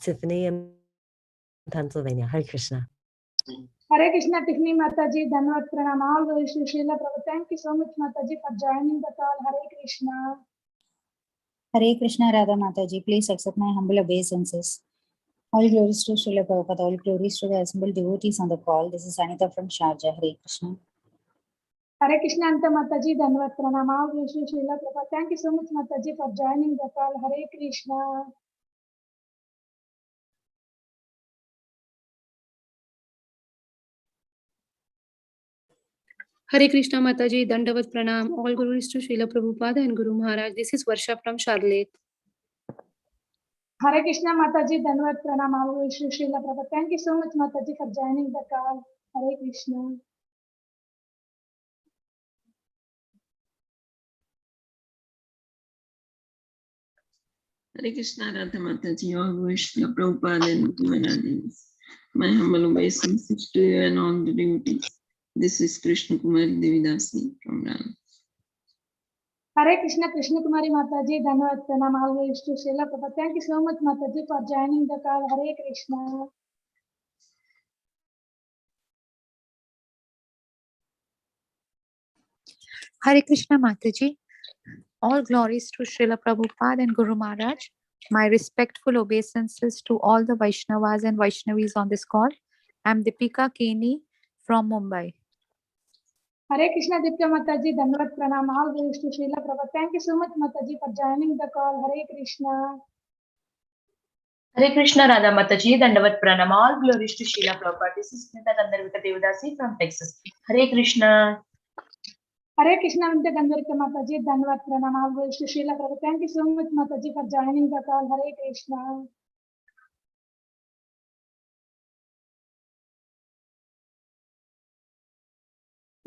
Tiffany in Pennsylvania. Hare Krishna. Hare Krishna, Tiffany Mataji, Dhanavad Pranam, all the Vishnu Srila Prabhu. Thank you so much, Mataji, for joining the call. Hare Krishna. Hare Krishna, Radha Mataji. Please accept my humble obeisances. All glories to Srila Prabhupada, all glories to the assembled devotees on the call. This is Anita from Sharjah. Hare Krishna. Hare Krishna, Anta Mataji, Dhanavad Pranam, all the Vishnu Srila Prabhu. Thank you so much, Mataji, for joining the call. Hare Krishna. Hare Krishna Mataji, Dandavat Pranam, all glories to Srila Prabhupada and Guru Maharaj. This is Varsha from Charlotte. Hare Krishna, Mataji, Dhanavad Pranam, all the Vishnu Srila Prabhu. Thank you so much, Mataji, for joining the call. Hare Krishna. Hare Krishna, Radha Mataji, all Vaishnava Prabhupada and Maharaj. My humble obeisances to you and all the devotees. This is Krishna Kumari Devidasi from Ram. Hare Krishna, Krishna Kumari Mataji, Dhanavad Pranam, all the Vishnu Srila Prabhu. Thank you so much, Mataji, for joining the call. Hare Krishna. Hare Krishna Mataji, all glories to Srila Prabhupada and Guru Maharaj. My respectful obeisances to all the Vaishnavas and Vaishnavis on this call. I'm Deepika Keni from Mumbai. Hare Krishna, Dipya Mataji, Dhanavad Pranam, all the Vishnu Srila Prabhu. Thank you so much, Mataji, for joining the call. Hare Krishna. Hare Krishna, Radha Mataji, Dandavat Pranam, all glories to Srila Prabhupada. This is Smita Gandharvika Devadasi from Texas. Hare Krishna. Hare Krishna, Vinte Gandharika Mataji, Dhanavad Pranam, all the Vishnu Srila Prabhu. Thank you so much, Mataji, for joining the call. Hare Krishna.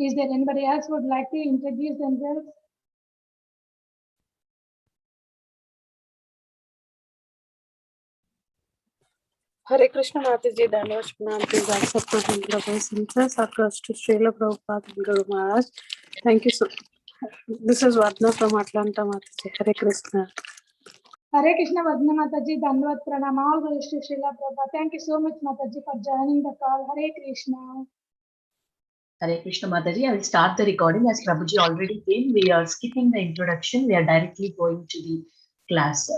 Is there anybody else who would like to introduce themselves? Hare Krishna Mataji, Dhanavad Pranam. Please accept my humble obeisances across to Srila Prabhupada and Guru Maharaj. Thank you so much. This is Vadna from Atlanta, Mataji. Hare Krishna. Hare Krishna, Vadna Mataji, Dhanavad Pranam, all the Vishnu Srila Prabhu. Thank you so much, Mataji, for joining the call. Hare Krishna. Hare Krishna Mataji, I will start the recording as Prabhuji already came. We are skipping the introduction. We are directly going to the class.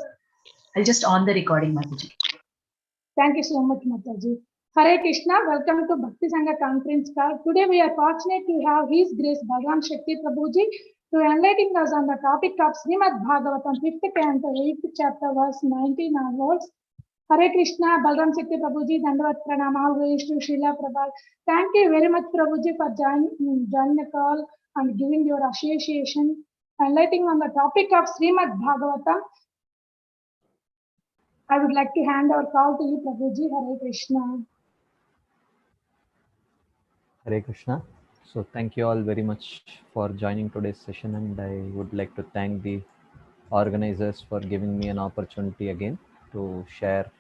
I'll just on the recording, Mataji. Thank you so much, Mataji. Hare Krishna, welcome to Bhakti Sangha conference call. Today we are fortunate to have His Grace Bhagwan Shakti Prabhuji to enlighten us on the topic of Srimad Bhagavatam, 5th canto, 8th chapter, verse 19 onwards. Hare Krishna, Bhagwan Shakti Prabhuji, Dandavat Pranam, all glories to Srila Prabhupada. Thank you very much, Prabhuji, for joining the call and giving your association, enlightening on the topic of Srimad Bhagavatam. I would like to hand our call to you, Prabhuji. Hare Krishna. Hare Krishna. So thank you all very much for joining today's session, and I would like to thank the organizers for giving me an opportunity again to share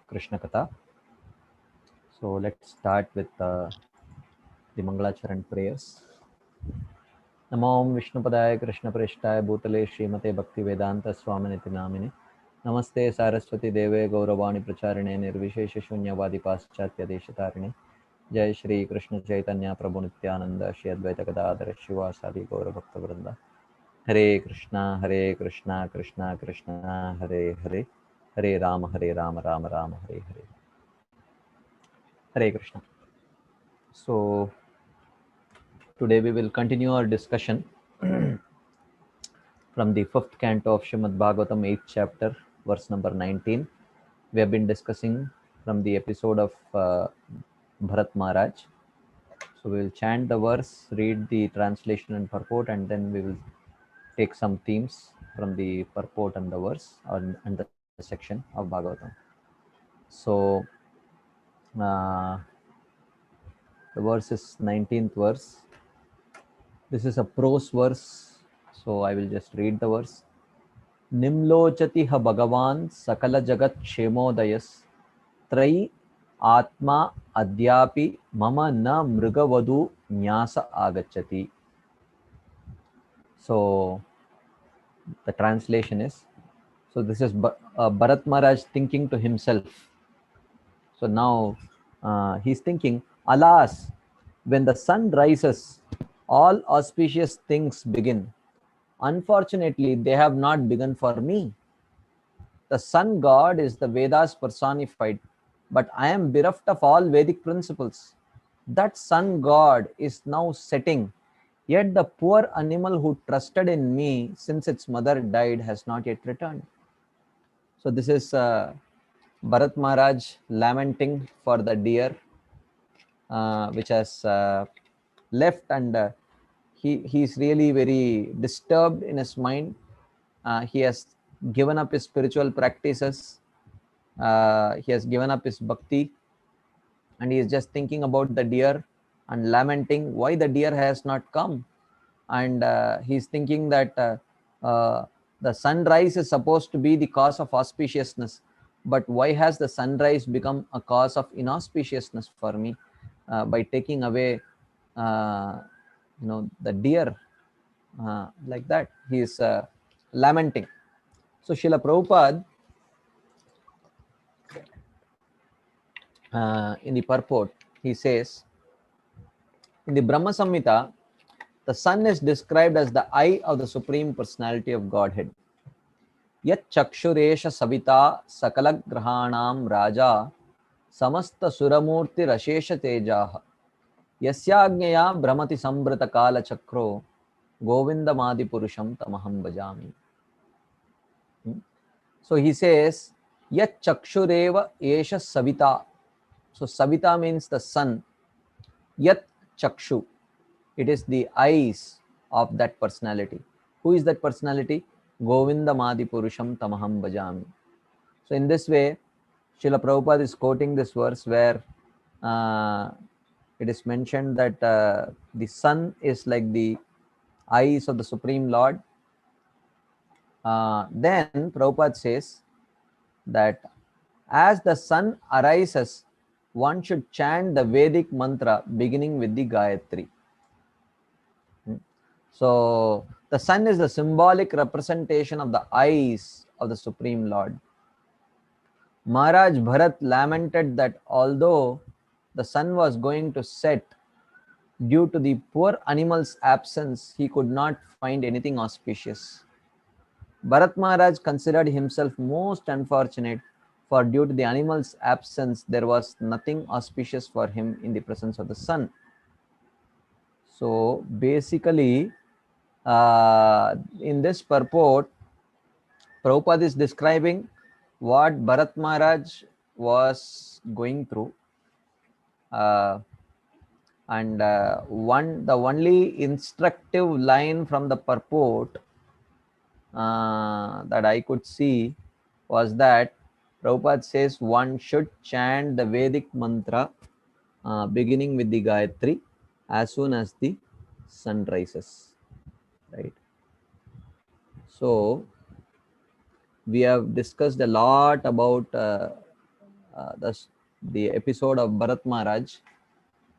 Krishna Katha. So let's start with the Mangalacharan prayers. Namo Om Vishnupadaya Krishna Prishthaya Bhutale Srimate Bhakti Vedanta Swaminiti Namine Namaste Saraswati Deve Gauravani Pracharine Nirvishesha Shunyavadi Paschatya Deshatarine Jai Shri Krishna Chaitanya Prabhu Nityananda Shri Advaita Gadadhara Shivasadi Gaura Bhakta Vrinda. Hare Krishna Krishna Krishna Hare Hare Hare Rama Rama Rama Hare Hare. Hare Krishna. So today we will continue our discussion from the 5th canto of Srimad Bhagavatam, 8th chapter, verse number 19. We have been discussing from the episode of Bharat Maharaj. So we will chant the verse, read the translation and purport, and then we will take some themes from the purport and the verse and the section of Bhagavatam. So the verse is 19th verse. This is a prose verse, so I will just read the verse. Nimlochati ha Bhagavan sakala jagat kshemodayas trai atma adyapi mama na mrigavadu nyasa agachati. So the translation is, So this is Bharat Maharaj thinking to himself. So now he's thinking, alas, when the sun rises, all auspicious things begin. Unfortunately, they have not begun for me. The sun god is the Vedas personified, but I am bereft of all Vedic principles. That sun god is now setting, yet the poor animal who trusted in me since its mother died has not yet returned. So this is Bharat Maharaj lamenting for the deer which has left, and he's really very disturbed in his mind. He has given up his spiritual practices. He has given up his bhakti, and he is just thinking about the deer and lamenting why the deer has not come. And he's thinking that the sunrise is supposed to be the cause of auspiciousness, but why has the sunrise become a cause of inauspiciousness for me by taking away the deer, like that he is lamenting. So Srila Prabhupada in the purport, he says, in the Brahma Samhita, the sun is described as the eye of the Supreme Personality of Godhead. Yat chakshuresha savita sakala grahanam raja samasta suramurti rashesha tejaha yasyagnyaya brahmati sambrata kala chakro govindamadi purusham tamaham bhajami. So he says, yat chakshureva esha savita. So savita means the sun. Yat chakshu, it is the eyes of that personality. Who is that personality? Govindamadi Purusham Tamaham Bhajami. So in this way, Srila Prabhupada is quoting this verse where it is mentioned that the sun is like the eyes of the Supreme Lord. Then Prabhupada says that as the sun arises, one should chant the Vedic mantra beginning with the Gayatri. So the sun is the symbolic representation of the eyes of the Supreme Lord. Maharaj Bharat lamented that although the sun was going to set, due to the poor animal's absence, he could not find anything auspicious. Bharat Maharaj considered himself most unfortunate, for due to the animal's absence, there was nothing auspicious for him in the presence of the sun. So basically, in this purport, Prabhupada is describing what Bharat Maharaj was going through. And the only instructive line from the purport that I could see was that Prabhupada says one should chant the Vedic mantra beginning with the Gayatri as soon as the sun rises, right? So we have discussed a lot about the episode of Bharat Maharaj.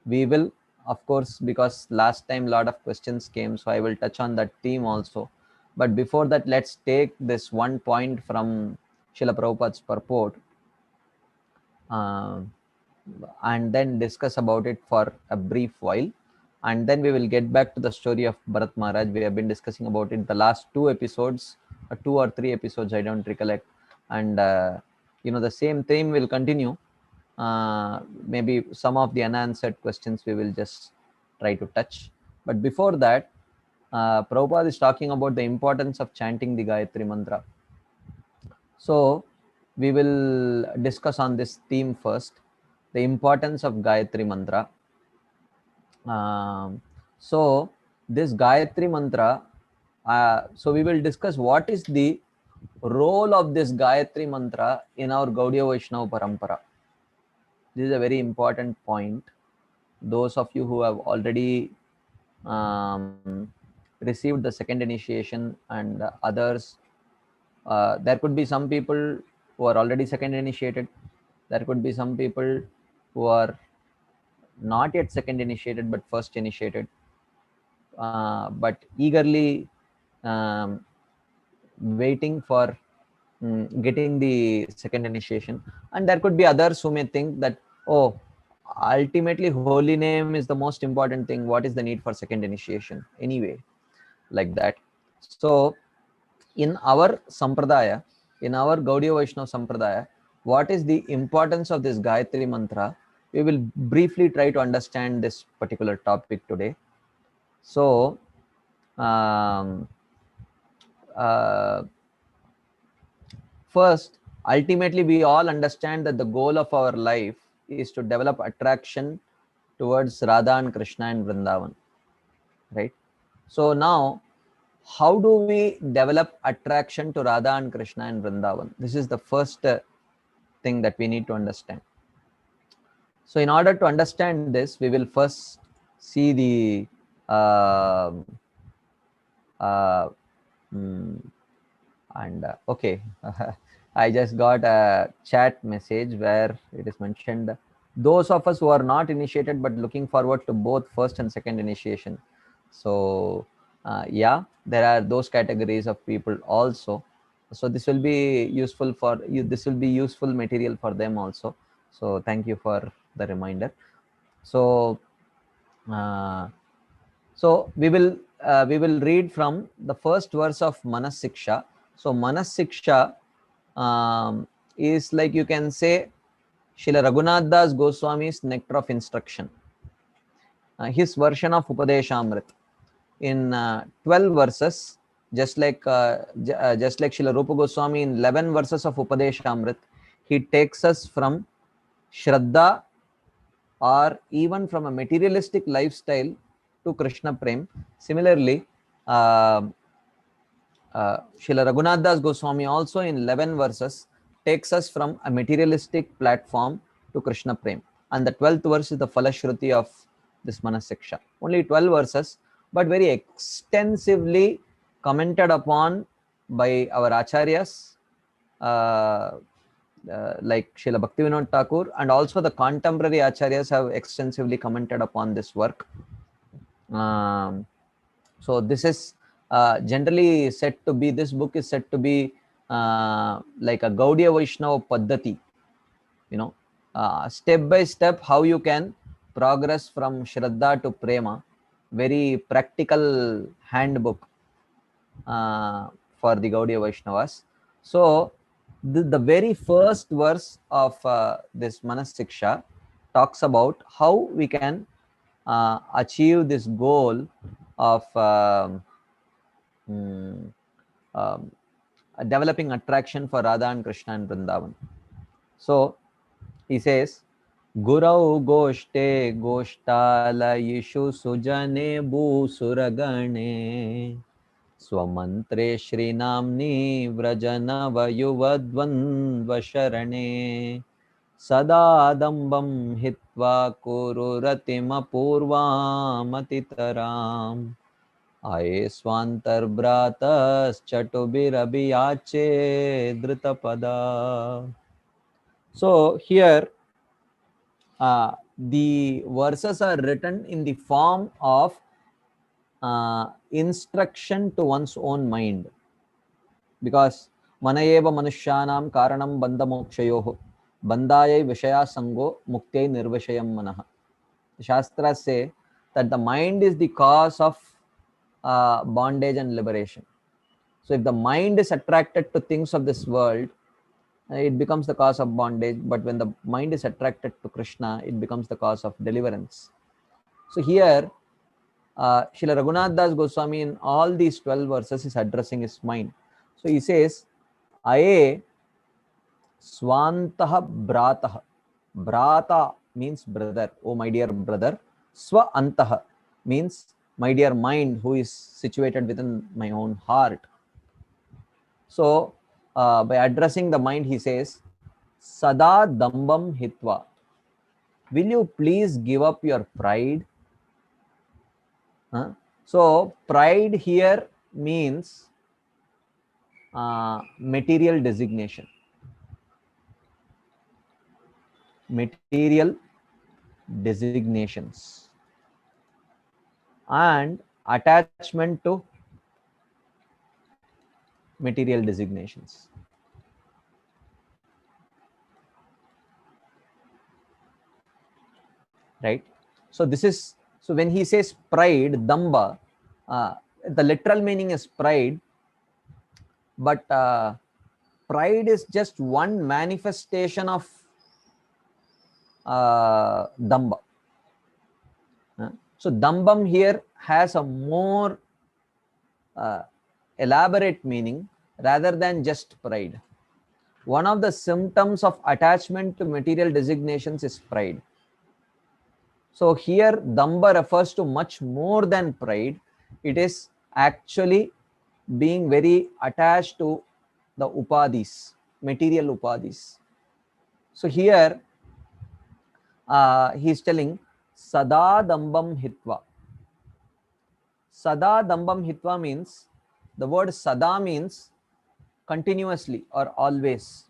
We will, of course, because last time a lot of questions came, so I will touch on that theme also. But before that, let's take this one point from Srila Prabhupada's purport and then discuss about it for a brief while. And then we will get back to the story of Bharat Maharaj. We have been discussing about it the last 2 episodes, 2 or 3 episodes, I don't recollect. And, the same theme will continue. Maybe some of the unanswered questions we will just try to touch. But before that, Prabhupada is talking about the importance of chanting the Gayatri Mantra. So we will discuss on this theme first, the importance of Gayatri Mantra. So this Gayatri Mantra, so we will discuss what is the role of this Gayatri Mantra in our Gaudiya Vaishnava Parampara. This is a very important point. Those of you who have already received the second initiation and others, there could be some people who are already second initiated. There could be some people who are not yet second initiated but first initiated, but eagerly waiting for getting the second initiation. And there could be others who may think that, oh, ultimately holy name is the most important thing. What is the need for second initiation anyway? Like that. So in our sampradaya, in our Gaudiya Vaishnava sampradaya, what is the importance of this Gayatri mantra? We will briefly try to understand this particular topic today. So first, ultimately, we all understand that the goal of our life is to develop attraction towards Radha and Krishna and Vrindavan, right? So now, how do we develop attraction to Radha and Krishna and Vrindavan? This is the first thing that we need to understand. So in order to understand this, we will first see the okay, I just got a chat message where it is mentioned, those of us who are not initiated but looking forward to both first and second initiation. So yeah, there are those categories of people also. So this will be useful for you. This will be useful material for them also. So thank you for the reminder. So we will read from the first verse of Manas Siksha. So Manas Siksha is, like, you can say, Srila Raghunath Das Goswami's nectar of instruction, his version of Upadeshamrit in 12 verses, just like Srila Rupa Goswami in 11 verses of Upadeshamrit. He takes us from Shraddha or even from a materialistic lifestyle to Krishna Prem. Similarly, Srila Raghunath Das Goswami also in 11 verses takes us from a materialistic platform to Krishna Prem. And the 12th verse is the Falashruti of this Manas Siksha. Only 12 verses, but very extensively commented upon by our acharyas, like Srila Bhaktivinoda Thakur, and also the contemporary acharyas have extensively commented upon this work. So this is generally said to be, this book is said to be like a Gaudiya Vaishnava Paddhati, step by step how you can progress from Shraddha to Prema. Very practical handbook for the Gaudiya Vaishnavas. So the very first verse of this Manas Siksha talks about how we can achieve this goal of developing attraction for Radha and Krishna and Vrindavan. So he says, Gurau Goshte Goshtalayishu Sujane Bhusuragane Swamantre Shrinamni Vrajana Vayuvadvanvasharane Sadadambam Hitva Kururatima Purvamatitaram Aye Swantarbratas Chatubirabiyache Dritapada. So here the verses are written in the form of instruction to one's own mind, because manayeva manushyanam karanam bandha mokshayoh bandhayai vishaya sango muktei nirvishayam manah. The Shastras say that the mind is the cause of bondage and liberation. So if the mind is attracted to things of this world, it becomes the cause of bondage, but when the mind is attracted to Krishna, it becomes the cause of deliverance. So here Srila Raghunath Das Goswami in all these 12 verses is addressing his mind. So he says, Aye Swantah Bratah. Brata means brother, oh my dear brother. Swa Antah means my dear mind, who is situated within my own heart. So by addressing the mind, he says, Sada Dambam Hitva. Will you please give up your pride? So pride here means material designation. Material designations and attachment to material designations. right? So this is, so when he says pride, damba, the literal meaning is pride, but pride is just one manifestation of damba. So dambam here has a more elaborate meaning rather than just pride. One of the symptoms of attachment to material designations is pride. So here damba refers to much more than pride. It is actually being very attached to the upadhis, material upadhis. So here he is telling sada dambam hitva. Sada dambam hitva means, the word sada means continuously or always.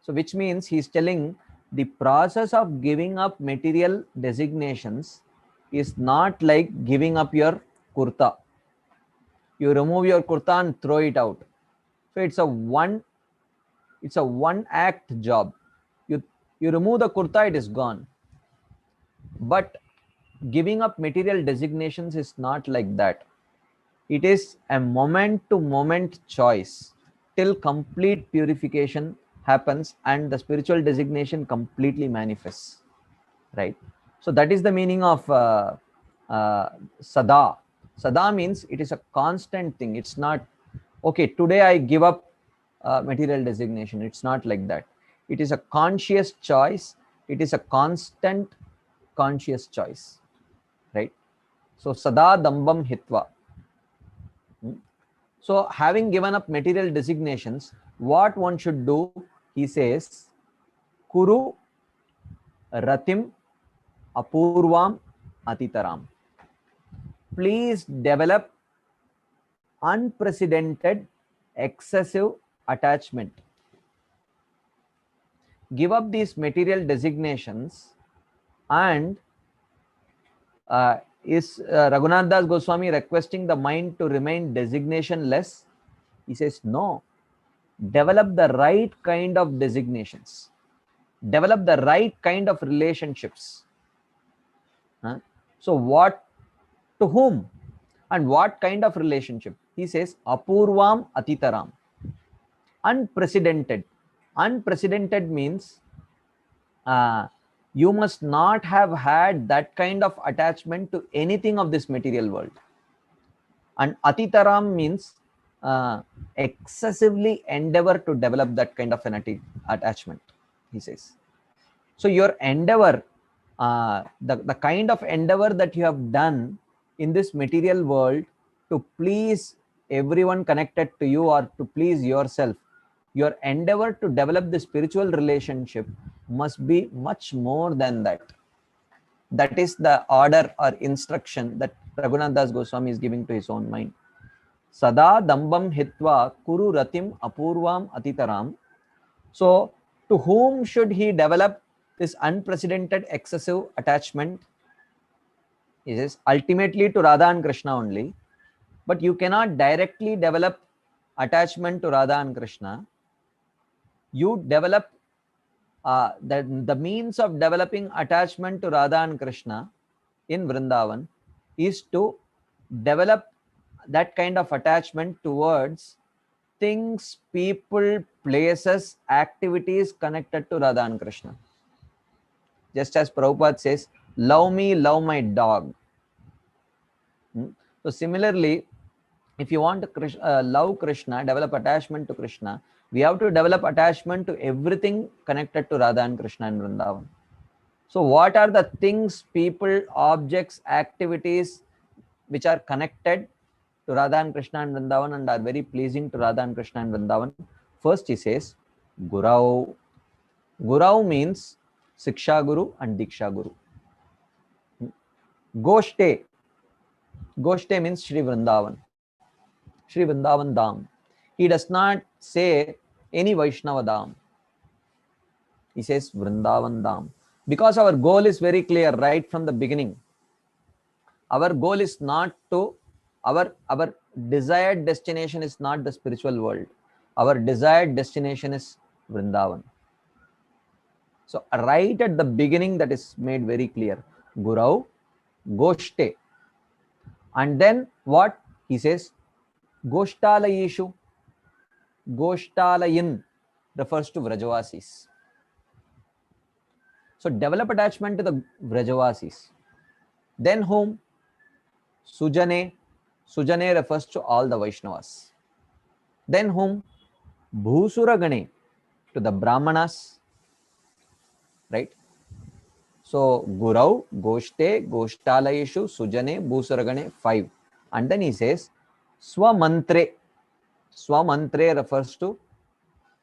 So which means he is telling the process of giving up material designations is not like giving up your kurta. You remove your kurta and throw it out. So it's a one act job. You remove the kurta, it is gone. But giving up material designations is not like that. It is a moment to moment choice till complete purification happens and the spiritual designation completely manifests, right? So that is the meaning of sada. Sada means it is a constant thing. It's not, okay, today I give up material designation. It's not like that. It is a conscious choice. It is a constant conscious choice, right? So sada dambam hitva. So having given up material designations, what one should do, he says, kuru ratim apurvam atitaram. Please develop unprecedented excessive attachment. Give up these material designations and is Raghunath Das Goswami requesting the mind to remain designation-less? He says, no. Develop the right kind of designations. Develop the right kind of relationships. So what, to whom? And what kind of relationship? He says, apurvam atitaram. Unprecedented. Unprecedented means you must not have had that kind of attachment to anything of this material world. And atitaram means excessively endeavor to develop that kind of an attachment, he says. So your endeavor, the kind of endeavor that you have done in this material world to please everyone connected to you or to please yourself, your endeavor to develop the spiritual relationship must be much more than that. That is the order or instruction that Raghunath Das Goswami is giving to his own mind. Sada dambam hitva kuru ratim apurvam atitaram. So to whom should he develop this unprecedented excessive attachment? He says ultimately to Radha and Krishna only. But you cannot directly develop attachment to Radha and Krishna. You develop the means of developing attachment to Radha and Krishna in Vrindavan is to develop that kind of attachment towards things, people, places, activities connected to Radha and Krishna. Just as Prabhupada says, love me, love my dog. So similarly, if you want to love Krishna, develop attachment to Krishna, we have to develop attachment to everything connected to Radha and Krishna in Vrindavan. So what are the things, people, objects, activities which are connected to Radha and Krishna in Vrindavan and are very pleasing to Radha and Krishna in Vrindavan? First he says, Gurau. Gurau means Siksha Guru and Diksha Guru. Goshte. Goshte means Shri Vrindavan. Shri Vrindavan Dham. He does not say any Vaishnava Dham. He says Vrindavan Dham. Because our goal is very clear right from the beginning. Our goal is not to, our desired destination is not the spiritual world. Our desired destination is Vrindavan. So right at the beginning, that is made very clear. Gurau Goshte. And then what he says? Goshtalayeshu. Goshtalayin refers to Vrajavasis. So develop attachment to the Vrajavasis. Then whom? Sujane. Sujane refers to all the Vaishnavas. Then whom? Bhusuragane, to the Brahmanas. Right? So Gurau, Goshte, Goshtalayeshu, Sujane, Bhusuragane, 5. And then he says Swamantre. Swamantre refers to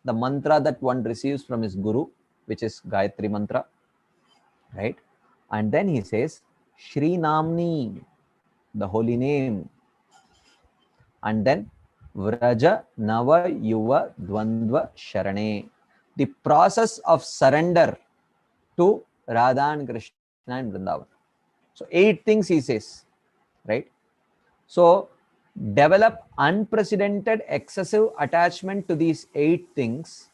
the mantra that one receives from his guru, which is Gayatri mantra. Right? And then he says Shri Namni, the holy name. And then Vraja Nava Yuva Dvandva Sharane, the process of surrender to Radha and Krishna and Vrindavan. So 8 things he says, right? So develop unprecedented excessive attachment to these 8 things,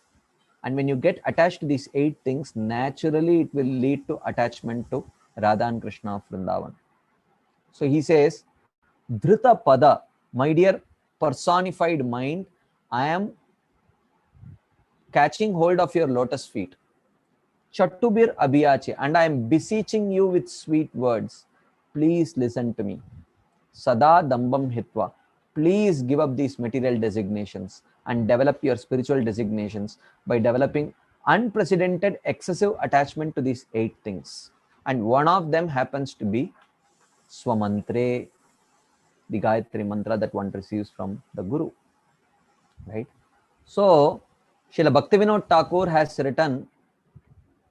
and when you get attached to these 8 things, naturally it will lead to attachment to Radha and Krishna of Vrindavan. So he says, Dhrita Pada, my dear personified mind, I am catching hold of your lotus feet. Chattubir Abhiyache, and I am beseeching you with sweet words. Please listen to me. Sada Dambam Hitva. Please give up these material designations and develop your spiritual designations by developing unprecedented excessive attachment to these 8 things. And one of them happens to be Swamantre, the Gayatri mantra that one receives from the Guru. Right? So, Srila Bhaktivinoda Thakur has written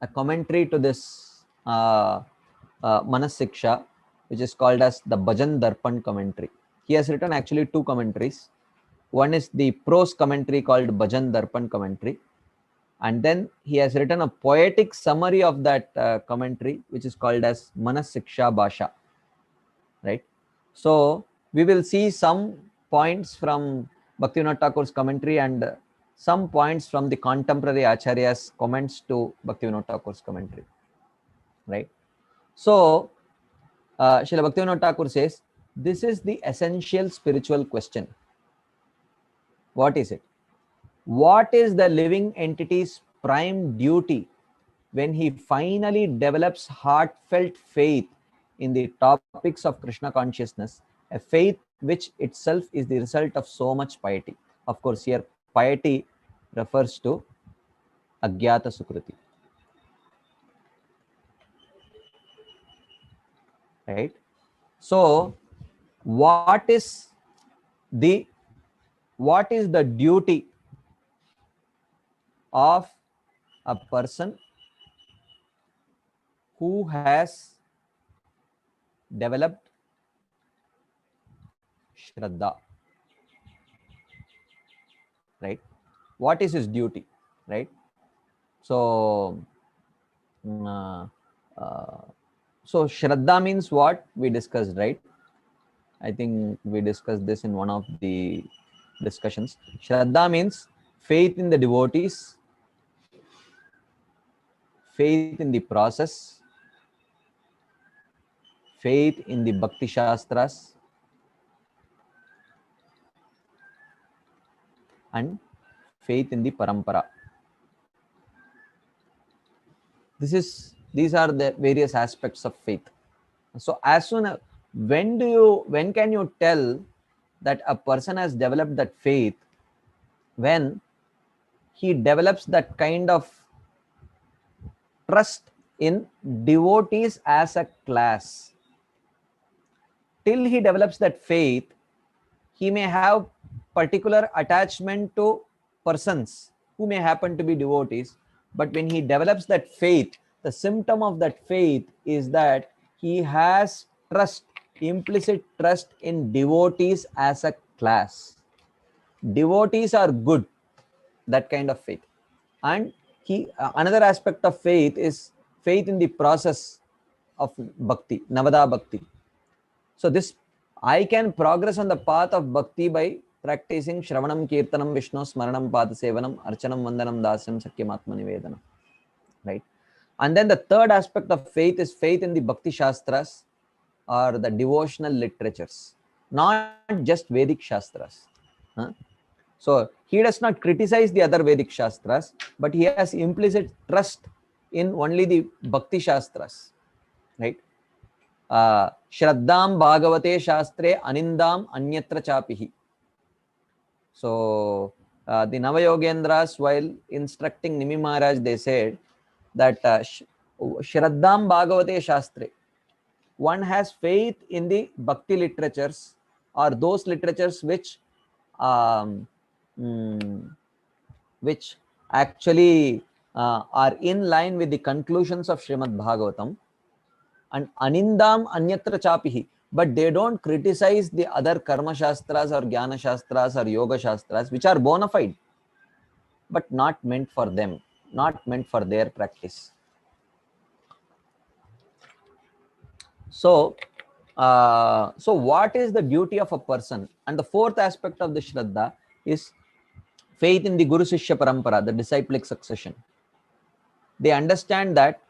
a commentary to this Manas Siksha, which is called as the Bhajan Darpan commentary. He has written actually 2 commentaries. One is the prose commentary called Bhajan Darpan commentary, and then he has written a poetic summary of that commentary, which is called as Manas Siksha Bhasha. Right? So we will see some points from Bhaktivinoda Thakur's commentary and some points from the contemporary Acharya's comments to Bhaktivinoda Thakur's commentary. Right? So Srila Bhaktivinoda Thakur says, this is the essential spiritual question. What is it? What is the living entity's prime duty when he finally develops heartfelt faith in the topics of Krishna consciousness, a faith which itself is the result of so much piety? Of course, here piety refers to Agyata Sukriti. Right? So, what is the duty of a person who has developed Shraddha? Right? What is his duty? Right? So, so Shraddha means what? We discussed, right? I think we discussed this in one of the discussions. Shraddha means faith in the devotees, faith in the process, faith in the Bhakti Shastras, and faith in the Parampara. These are the various aspects of faith. So as soon as, when can you tell that a person has developed that faith? When he develops that kind of trust in devotees as a class. Till he develops that faith, he may have particular attachment to persons who may happen to be devotees, but when he develops that faith, the symptom of that faith is that he has trust, implicit trust in devotees as a class. Devotees are good, that kind of faith. And another aspect of faith is faith in the process of bhakti, Navada Bhakti. So this, I can progress on the path of bhakti by practicing Shravanam, Kirtanam, Vishnu, Smaranam, Pada Sevanam, Archanam, Vandanam, Dasyam, Sakyam, Atma Nivedanam. Right? And then the third aspect of faith is faith in the Bhakti Shastras or the devotional literatures, not just Vedic Shastras. Huh? So he does not criticize the other Vedic Shastras, but he has implicit trust in only the Bhakti Shastras, right? Shraddham Bhagavate Shastre Anindam Anyatra Chapihi. So the Navayogendras, while instructing Nimi Maharaj, they said that Shraddham Bhagavate Shastre, one has faith in the Bhakti literatures or those literatures which actually are in line with the conclusions of Srimad Bhagavatam, and Anindam Anyatra Chapihi, but they don't criticize the other Karma Shastras or Jnana Shastras or Yoga Shastras, which are bona fide, but not meant for them, not meant for their practice. So, so what is the duty of a person? And the fourth aspect of the Shraddha is faith in the Guru Shishya Parampara, the disciplic succession. They understand that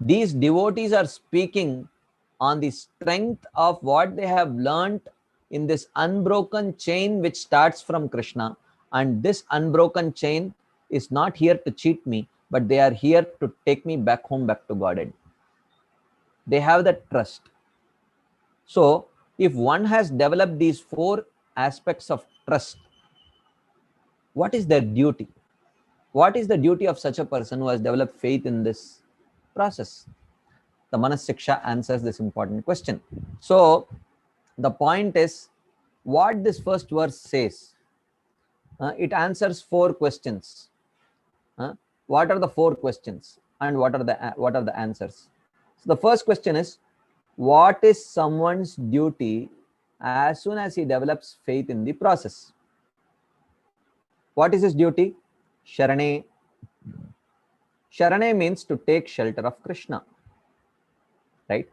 these devotees are speaking on the strength of what they have learned in this unbroken chain which starts from Krishna. And this unbroken chain is not here to cheat me, but they are here to take me back home, back to Godhead. They have that trust. So if one has developed these four aspects of trust, what is their duty? What is the duty of such a person who has developed faith in this process? The Manas Siksha answers this important question. So the point is, what this first verse says, it answers four questions. What are the four questions and what are the answers? So the first question is, what is someone's duty as soon as he develops faith in the process? What is his duty? Sharane. Sharane means to take shelter of Krishna, right?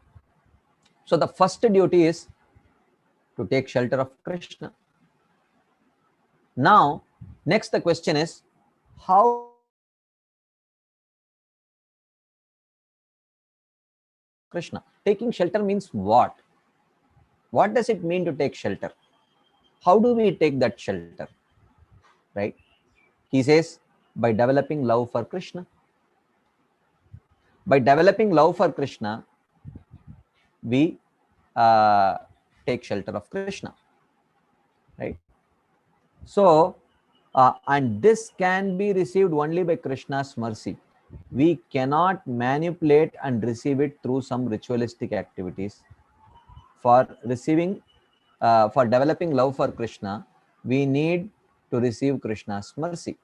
So the first duty is to take shelter of Krishna. Now, next the question is, how Krishna? Taking shelter means what? What does it mean to take shelter? How do we take that shelter? Right? He says, by developing love for Krishna. By developing love for Krishna, we take shelter of Krishna. Right? So, and this can be received only by Krishna's mercy. We cannot manipulate and receive it through some ritualistic activities. For receiving, for developing love for Krishna, we need to receive Krishna's mercy.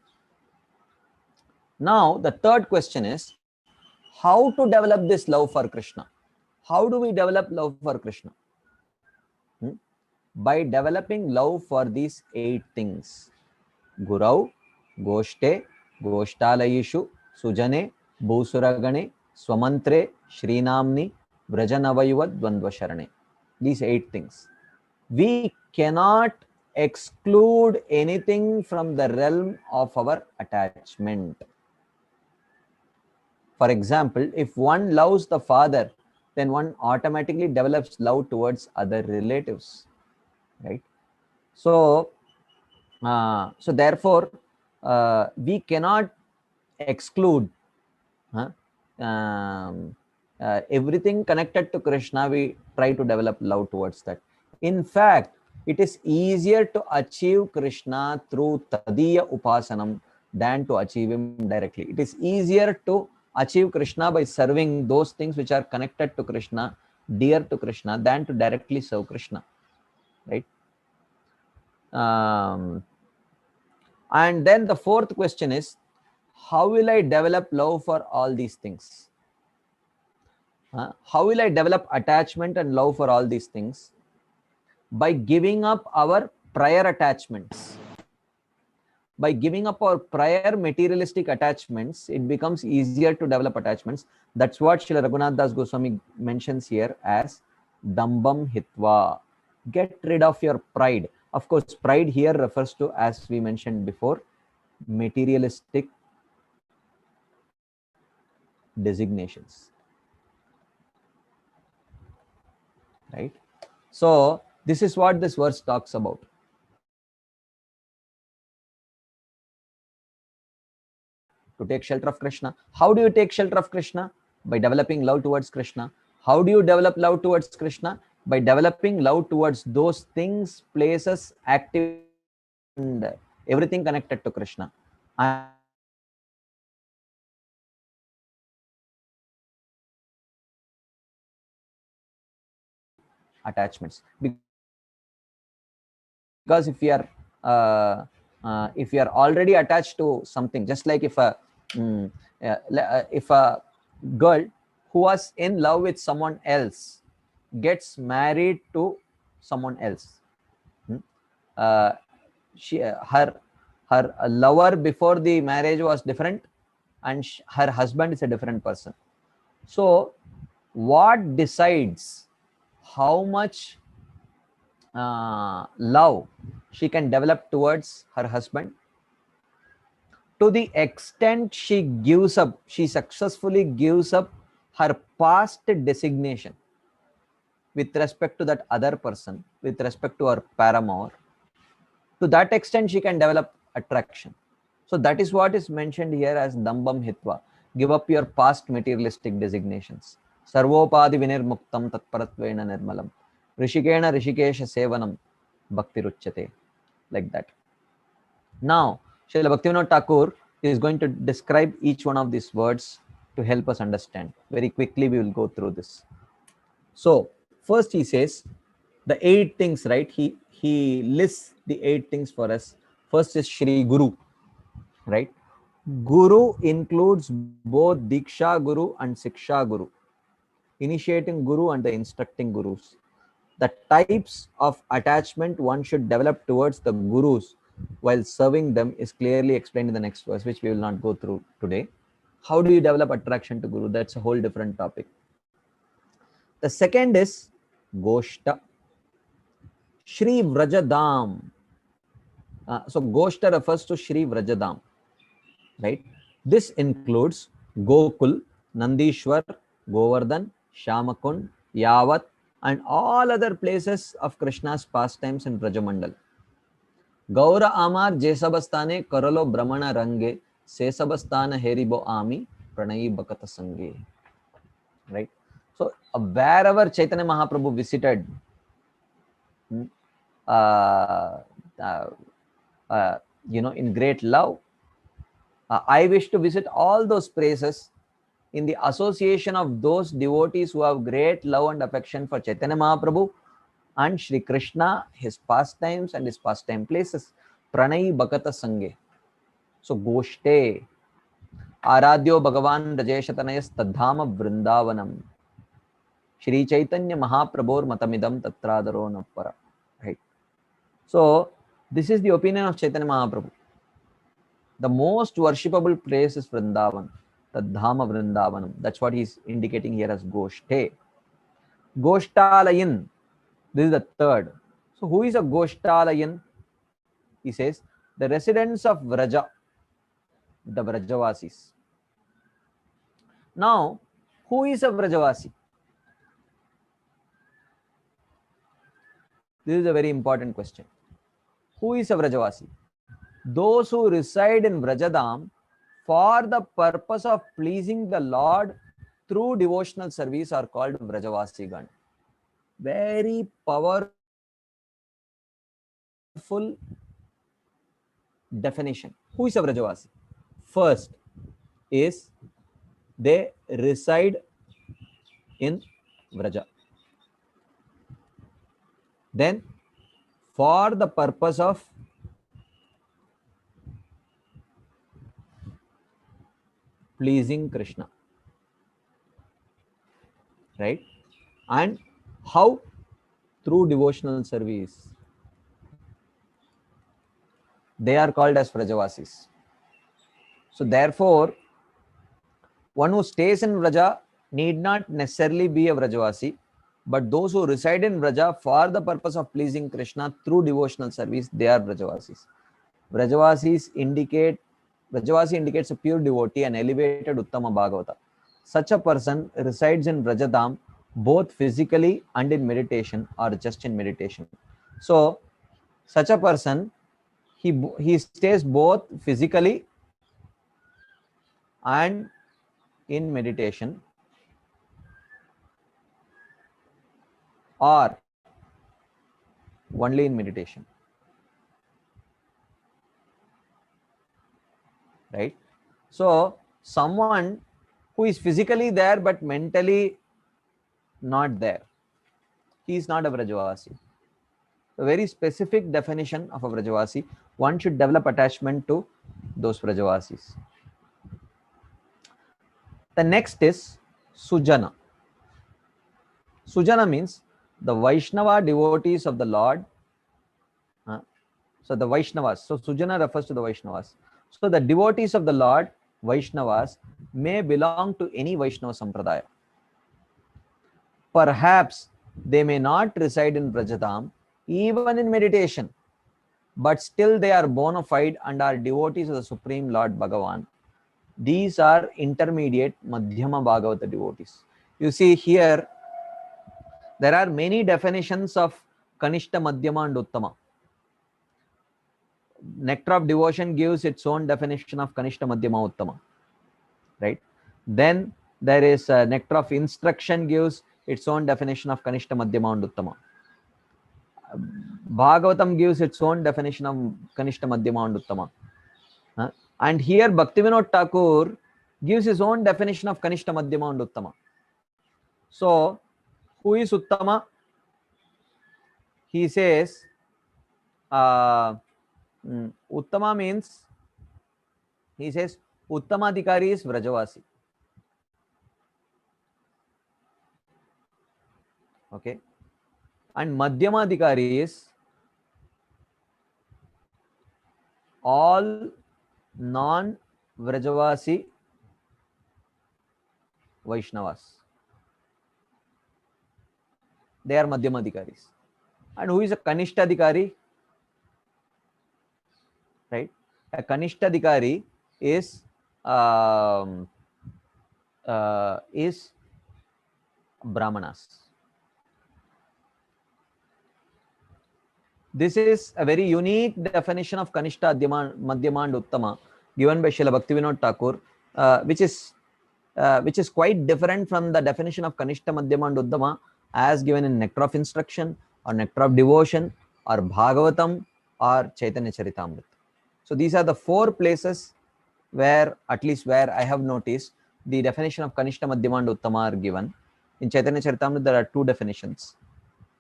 Now, the third question is, how to develop this love for Krishna? How do we develop love for Krishna? By developing love for these 8 things. Gurau, Goshte, Goshtalayishu, Sujane, Bhusuragane, Swamantre, Shrinamni, Vrajanavayuvad, Dvandvasharane. These 8 things. We cannot exclude anything from the realm of our attachment. For example, if one loves the father, then one automatically develops love towards other relatives, right? So, so therefore, we cannot exclude everything connected to Krishna. We try to develop love towards that. In fact, it is easier to achieve Krishna through Tadiya Upasanam than to achieve him directly. It is easier to achieve Krishna by serving those things which are connected to Krishna, dear to Krishna, than to directly serve Krishna, right? And then the fourth question is, how will I develop love for all these things? How will I develop attachment and love for all these things? By giving up our prior attachments. By giving up our prior materialistic attachments, it becomes easier to develop attachments. That's what Srila Raghunath Das Goswami mentions here as Dambam Hitva. Get rid of your pride. Of course, pride here refers to, as we mentioned before, materialistic designations. Right? So this is what this verse talks about. To take shelter of Krishna. How do you take shelter of Krishna? By developing love towards Krishna. How do you develop love towards Krishna? By developing love towards those things, places, activities, and everything connected to Krishna. And attachments. Because if you are already attached to something, just like if a girl who was in love with someone else gets married to someone else, her lover before the marriage was different, and her husband is a different person. So what decides how much love she can develop towards her husband? To the extent she gives up, she successfully gives up her past designation with respect to that other person, with respect to her paramour, to that extent she can develop attraction. So that is what is mentioned here as dambam hitva. Give up your past materialistic designations. Sarvopadi vinirmuktam tatparatvena nirmalam. Rishikena rishikesha sevanam bhakti ruchyate. Like that. Now, Srila Bhaktivinoda Thakur is going to describe each one of these words to help us understand. Very quickly we will go through this. So first he says the 8 things, right? He lists the 8 things for us. First is Shri Guru, right? Guru includes both Diksha Guru and Siksha Guru, initiating Guru and the instructing Gurus. The types of attachment one should develop towards the Gurus while serving them is clearly explained in the next verse, which we will not go through today. How do you develop attraction to Guru? That's a whole different topic. The second is Goshta. Shri Vrajadam. So Goshta refers to Shri Vrajadam, right? This includes Gokul, Nandishwar, Govardhan, Shamakund, Yavat, and all other places of Krishna's pastimes in Brajamandal. Gaura Amar Jesabastane Karalo Brahmana Range Sesabastana Heribo Ami Pranayi Bhakata Sange. Right? So wherever Chaitanya Mahaprabhu visited, in great love, I wish to visit all those places in the association of those devotees who have great love and affection for Chaitanya Mahaprabhu and Shri Krishna, his pastimes and his pastime places. Pranayi Bhakata Sange. So Goshte. Aradhyo Bhagavan Rajeshatanayas Tadhama Vrindavanam. Shri Chaitanya Mahaprabhur Matamidam Tatradaro Nappara. Right. So this is the opinion of Chaitanya Mahaprabhu. The most worshipable place is Vrindavan. Tadhama Vrindavanam. That's what he's indicating here as Goshte. Goshtalayan. This is the third. So who is a Goshtalayan? He says, the residents of Vraja, the Vrajavasis. Now, who is a Vrajavasi? This is a very important question. Who is a Vrajavasi? Those who reside in Vrajadam for the purpose of pleasing the Lord through devotional service are called Vrajavasigan. Very powerful definition. Who is a Vrajavasi? First is they reside in Vraja. Then for the purpose of pleasing Krishna. Right? And how? Through devotional service. They are called as Vrajavasis. So therefore, one who stays in Vraja need not necessarily be a Vrajavasi, but those who reside in Vraja for the purpose of pleasing Krishna through devotional service, they are Vrajavasis. Vrajavasi indicates a pure devotee and elevated Uttama Bhagavata. such a person resides in Vrajadam both physically and in meditation, or just in meditation. So such a person, he stays both physically and in meditation, or only in meditation, right? So someone who is physically there but mentally not there, he is not a Vrajavasi. A very specific definition of a Vrajavasi. One should develop attachment to those Vrajavasis. The next is Sujana. Sujana means the Vaishnava devotees of the Lord. So the Vaishnavas. So Sujana refers to the Vaishnavas. So the devotees of the Lord, Vaishnavas, may belong to any Vaishnava Sampradaya. Perhaps they may not reside in Vrajadam, even in meditation, but still they are bona fide and are devotees of the Supreme Lord Bhagavan. These are intermediate Madhyama Bhagavata devotees. You see here, there are many definitions of Kanishta, Madhyama and Uttama. Nectar of Devotion gives its own definition of Kanishta, Madhyama, Uttama, right? Then there is Nectar of Instruction gives its own definition of Kanishta, Madhyama and Uttama. Bhagavatam gives its own definition of Kanishta, Madhyama and Uttama. And here Bhaktivinoda Thakur gives his own definition of Kanishta, Madhyama and Uttama. So who is Uttama? He says Uttama means, he says Uttamadhikari is Vrajavasi. Okay. And Madhyamadhikari is all non-Vrajavasi Vaishnavas. They are Madhyamadhikaris. And who is a Kanishtadhikari? Right? A Kanishtadhikari is Brahmanas. This is a very unique definition of Kanishta, Madhyama and Uttama given by Srila Bhaktivinoda Thakur, which is quite different from the definition of Kanishta, Madhyama and Uttama as given in Nectar of Instruction or Nectar of Devotion or Bhagavatam or Chaitanya Charitamrita. So these are the four places where, at least where I have noticed, the definition of Kanishta, Madhyama and Uttama are given. In Chaitanya Charitamrita there are two definitions,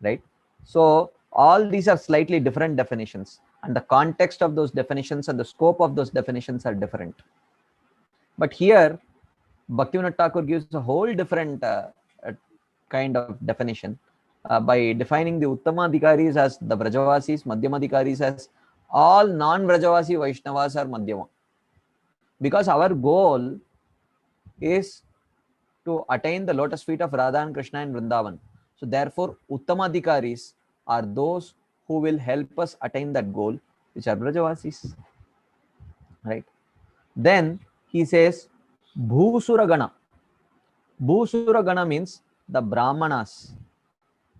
right? So all these are slightly different definitions, and the context of those definitions and the scope of those definitions are different. But here Bhaktivinoda Thakur gives a whole different kind of definition by defining the Uttamadhikaris as the Vrajavasis, Madhyamadhikaris as all non-Vrajavasi Vaishnavas are Madhyama. Because our goal is to attain the lotus feet of Radha and Krishna in Vrindavan. So therefore Uttamadhikaris are those who will help us attain that goal, which are Vrajavasis, right? Then he says Bhusuragana. Bhusuragana means the Brahmanas.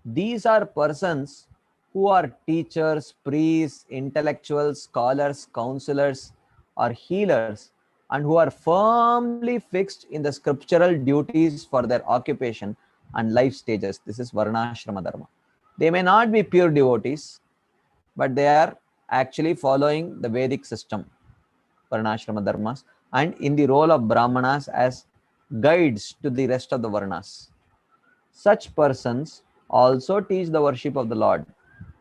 These are persons who are teachers, priests, intellectuals, scholars, counselors, or healers, and who are firmly fixed in the scriptural duties for their occupation and life stages. This is Varnashrama Dharma. They may not be pure devotees, but they are actually following the Vedic system, Varnashrama Dharmas, and in the role of Brahmanas as guides to the rest of the Varnas. Such persons also teach the worship of the Lord,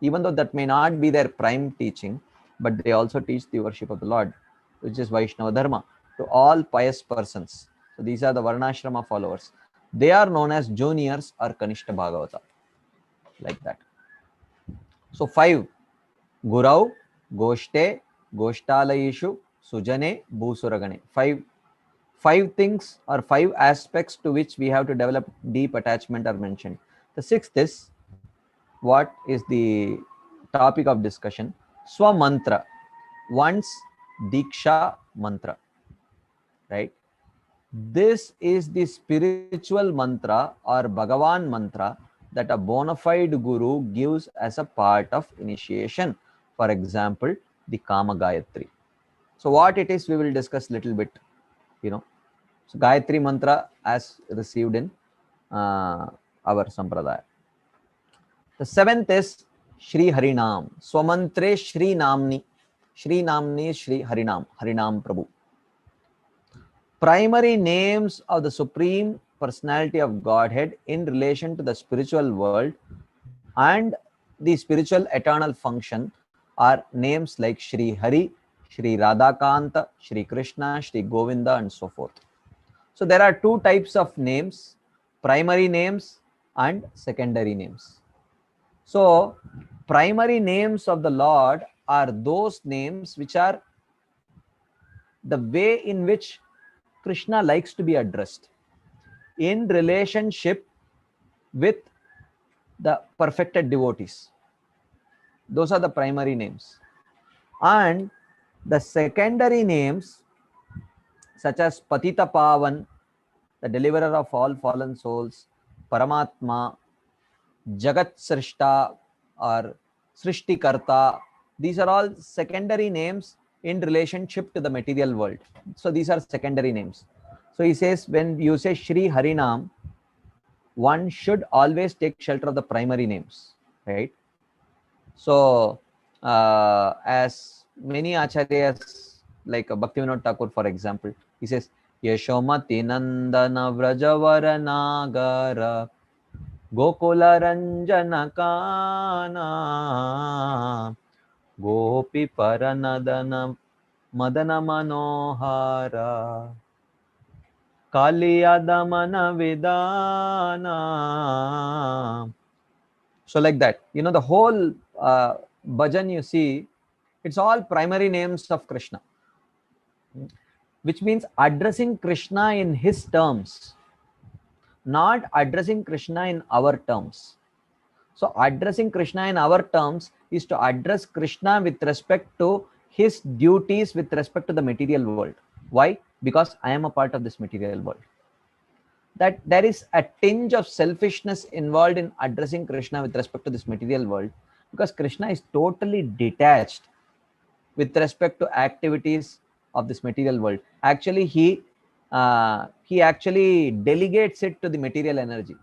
even though that may not be their prime teaching, but they also teach the worship of the Lord, which is Vaishnava Dharma, to all pious persons. So these are the Varnashrama followers. They are known as juniors or Kanishta Bhagavata, like that. So 5, Gurau, Goshte, Goshtalayishu, Sujane, Bhusuragane. 5 things or 5 aspects to which we have to develop deep attachment are mentioned. The 6th is, what is the topic of discussion? Swamantra, one's Diksha mantra, right? This is the spiritual mantra or Bhagavan mantra that a bona fide guru gives as a part of initiation. For example, the Kama Gayatri. So what it is, we will discuss little bit, So Gayatri mantra as received in our Sampradaya. The seventh is Shri Harinam. Swamantre Shri Namni. Shri Namni is Shri Harinam. Harinam Prabhu. Primary names of the Supreme Personality of Godhead in relation to the spiritual world and the spiritual eternal function are names like Shri Hari, Shri Radhakanta, Shri Krishna, Shri Govinda, and so forth. So there are two types of names, primary names and secondary names. So primary names of the Lord are those names which are the way in which Krishna likes to be addressed in relationship with the perfected devotees. Those are the primary names. And the secondary names, such as Patita Pavan, the deliverer of all fallen souls, Paramatma, Jagat Srishta or Srishtikarta, these are all secondary names in relationship to the material world. So these are secondary names. So he says, when you say Shri Harinam, one should always take shelter of the primary names, right? So as many acharyas like Bhaktivinoda Thakur, for example, he says, Yashomati Nandana Vrajavara Nagara Gokula Ranjana Kana Gopi Paranadana Madana Manohara Kaliyadamana Vidana. So like that, the whole bhajan you see, it's all primary names of Krishna, which means addressing Krishna in his terms, not addressing Krishna in our terms. So addressing Krishna in our terms is to address Krishna with respect to his duties with respect to the material world. Why? Because I am a part of this material world. That there is a tinge of selfishness involved in addressing Krishna with respect to this material world, because Krishna is totally detached with respect to activities of this material world. Actually, he actually delegates it to the material energy.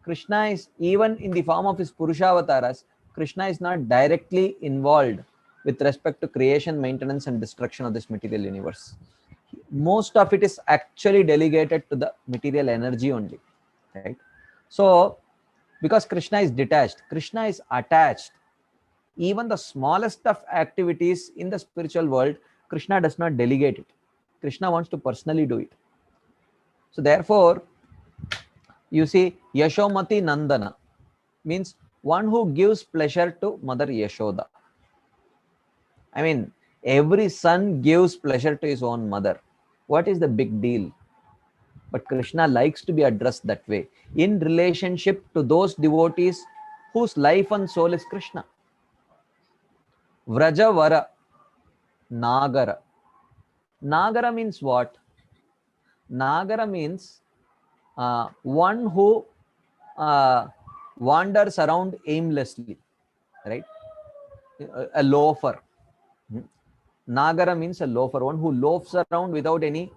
Krishna is, even in the form of his Purushavataras, Krishna is not directly involved with respect to creation, maintenance, and destruction of this material universe. Most of it is actually delegated to the material energy only, right? So because Krishna is detached, Krishna is attached, even the smallest of activities in the spiritual world, Krishna does not delegate it. Krishna wants to personally do it. So therefore, you see, Yashomati Nandana means one who gives pleasure to Mother Yashoda. I mean, every son gives pleasure to his own mother. What is the big deal? But Krishna likes to be addressed that way, in relationship to those devotees whose life and soul is Krishna. Vrajavara, Nagara. Nagara means what? Nagara means one who wanders around aimlessly, right? A loafer. Nagara means a loafer, one who loafs around without any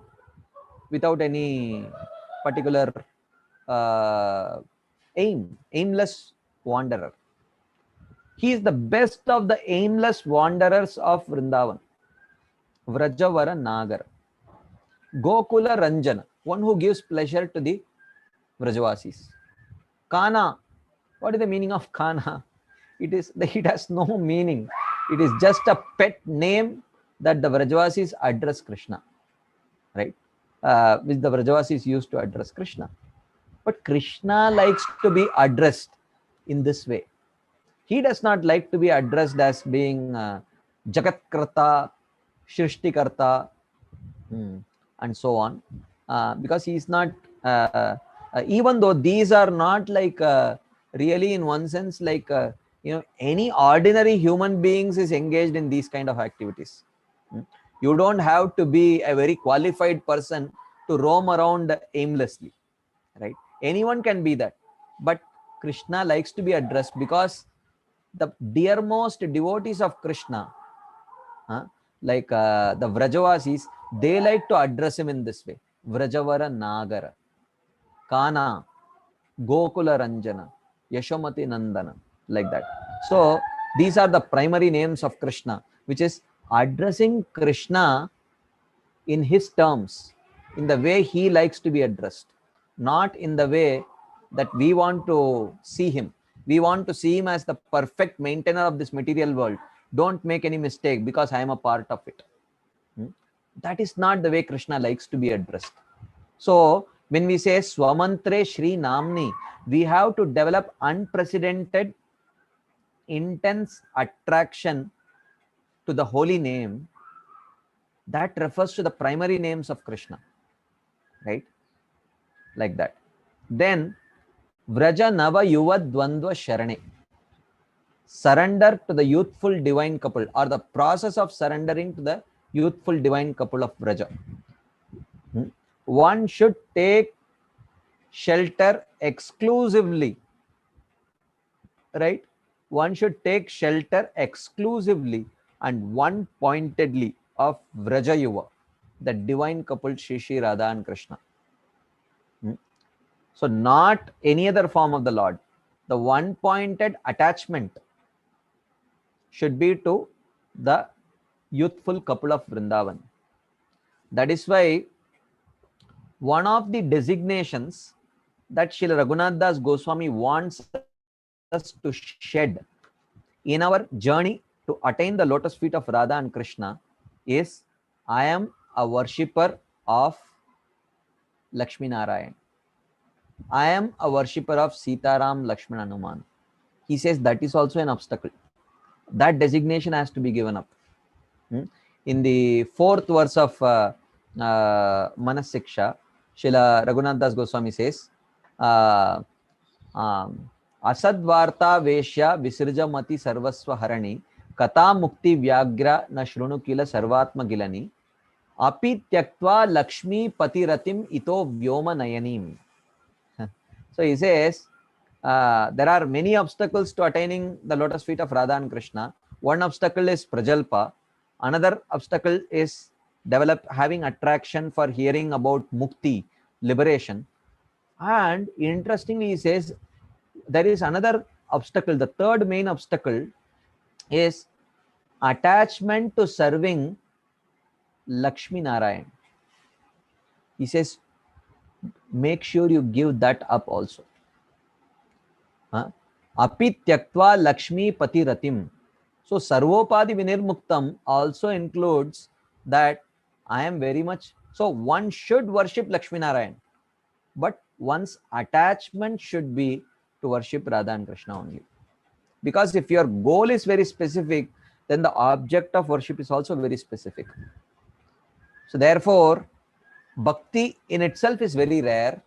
particular aimless wanderer. He is the best of the aimless wanderers of Vrindavan. Vrajavara Nagara. Gokula Ranjana, one who gives pleasure to the Vrajavasis. Kana, what is the meaning of Kana? It has no meaning. It is just a pet name that the Vrajavasis address Krishna, right? Which the Vrajavasis used to address Krishna. But Krishna likes to be addressed in this way. He does not like to be addressed as being Jagatkarta, Shrishtikarta, and so on, because he is not, even though these are not like really in one sense like any ordinary human beings is engaged in these kind of activities. You don't have to be a very qualified person to roam around aimlessly, right? Anyone can be that, but Krishna likes to be addressed because the dearmost devotees of Krishna, like the Vrajavasis, they like to address him in this way: Vrajavara Nagara, Kana, Gokula Ranjana, Yashomati Nandana, like that. So these are the primary names of Krishna, which is addressing Krishna in his terms, in the way he likes to be addressed, not in the way that we want to see him. We want to see him as the perfect maintainer of this material world. Don't make any mistake because I am a part of it. That is not the way Krishna likes to be addressed. So when we say Swamantre Shri Namni, we have to develop unprecedented, intense attraction to the holy name that refers to the primary names of Krishna, right? Like that. Then Vraja Nava Yuva Dvandva Sharane, surrender to the youthful divine couple, or the process of surrendering to the youthful divine couple of Vraja. One should take shelter exclusively, right? One should take shelter exclusively and one pointedly of Vraja Yuva, the divine couple Shri Shri Radha and Krishna. So not any other form of the Lord. The one pointed attachment should be to the youthful couple of Vrindavan. That is why one of the designations that Srila Raghunath Das Goswami wants us to shed in our journey to attain the lotus feet of Radha and Krishna is, I am a worshipper of Lakshmi Narayan. I am a worshipper of Sitaram Lakshman Hanuman. He says that is also an obstacle. That designation has to be given up. In the fourth verse of Manas Siksha, Srila Raghunath Das Goswami says, Asadvarta Veshya Visirjamati Sarvasva Harani Kata Mukti Vyagra Nashrunu Kila Sarvatma Gilani Api Tyaktva Lakshmi Patiratim Ito Vyoma Nayanim. So he says, there are many obstacles to attaining the lotus feet of Radha and Krishna. One obstacle is Prajalpa. Another obstacle is having attraction for hearing about Mukti, liberation. And interestingly, he says, there is another obstacle. The third main obstacle is attachment to serving Lakshmi Narayan. He says, make sure you give that up also. Api Tyaktva Lakshmi Patiratim. So Sarvopadi Vinirmuktam also includes that I am very much, so one should worship Lakshmi Narayan, but one's attachment should be to worship Radha and Krishna only. Because if your goal is very specific, then the object of worship is also very specific. So therefore, bhakti in itself is very rare,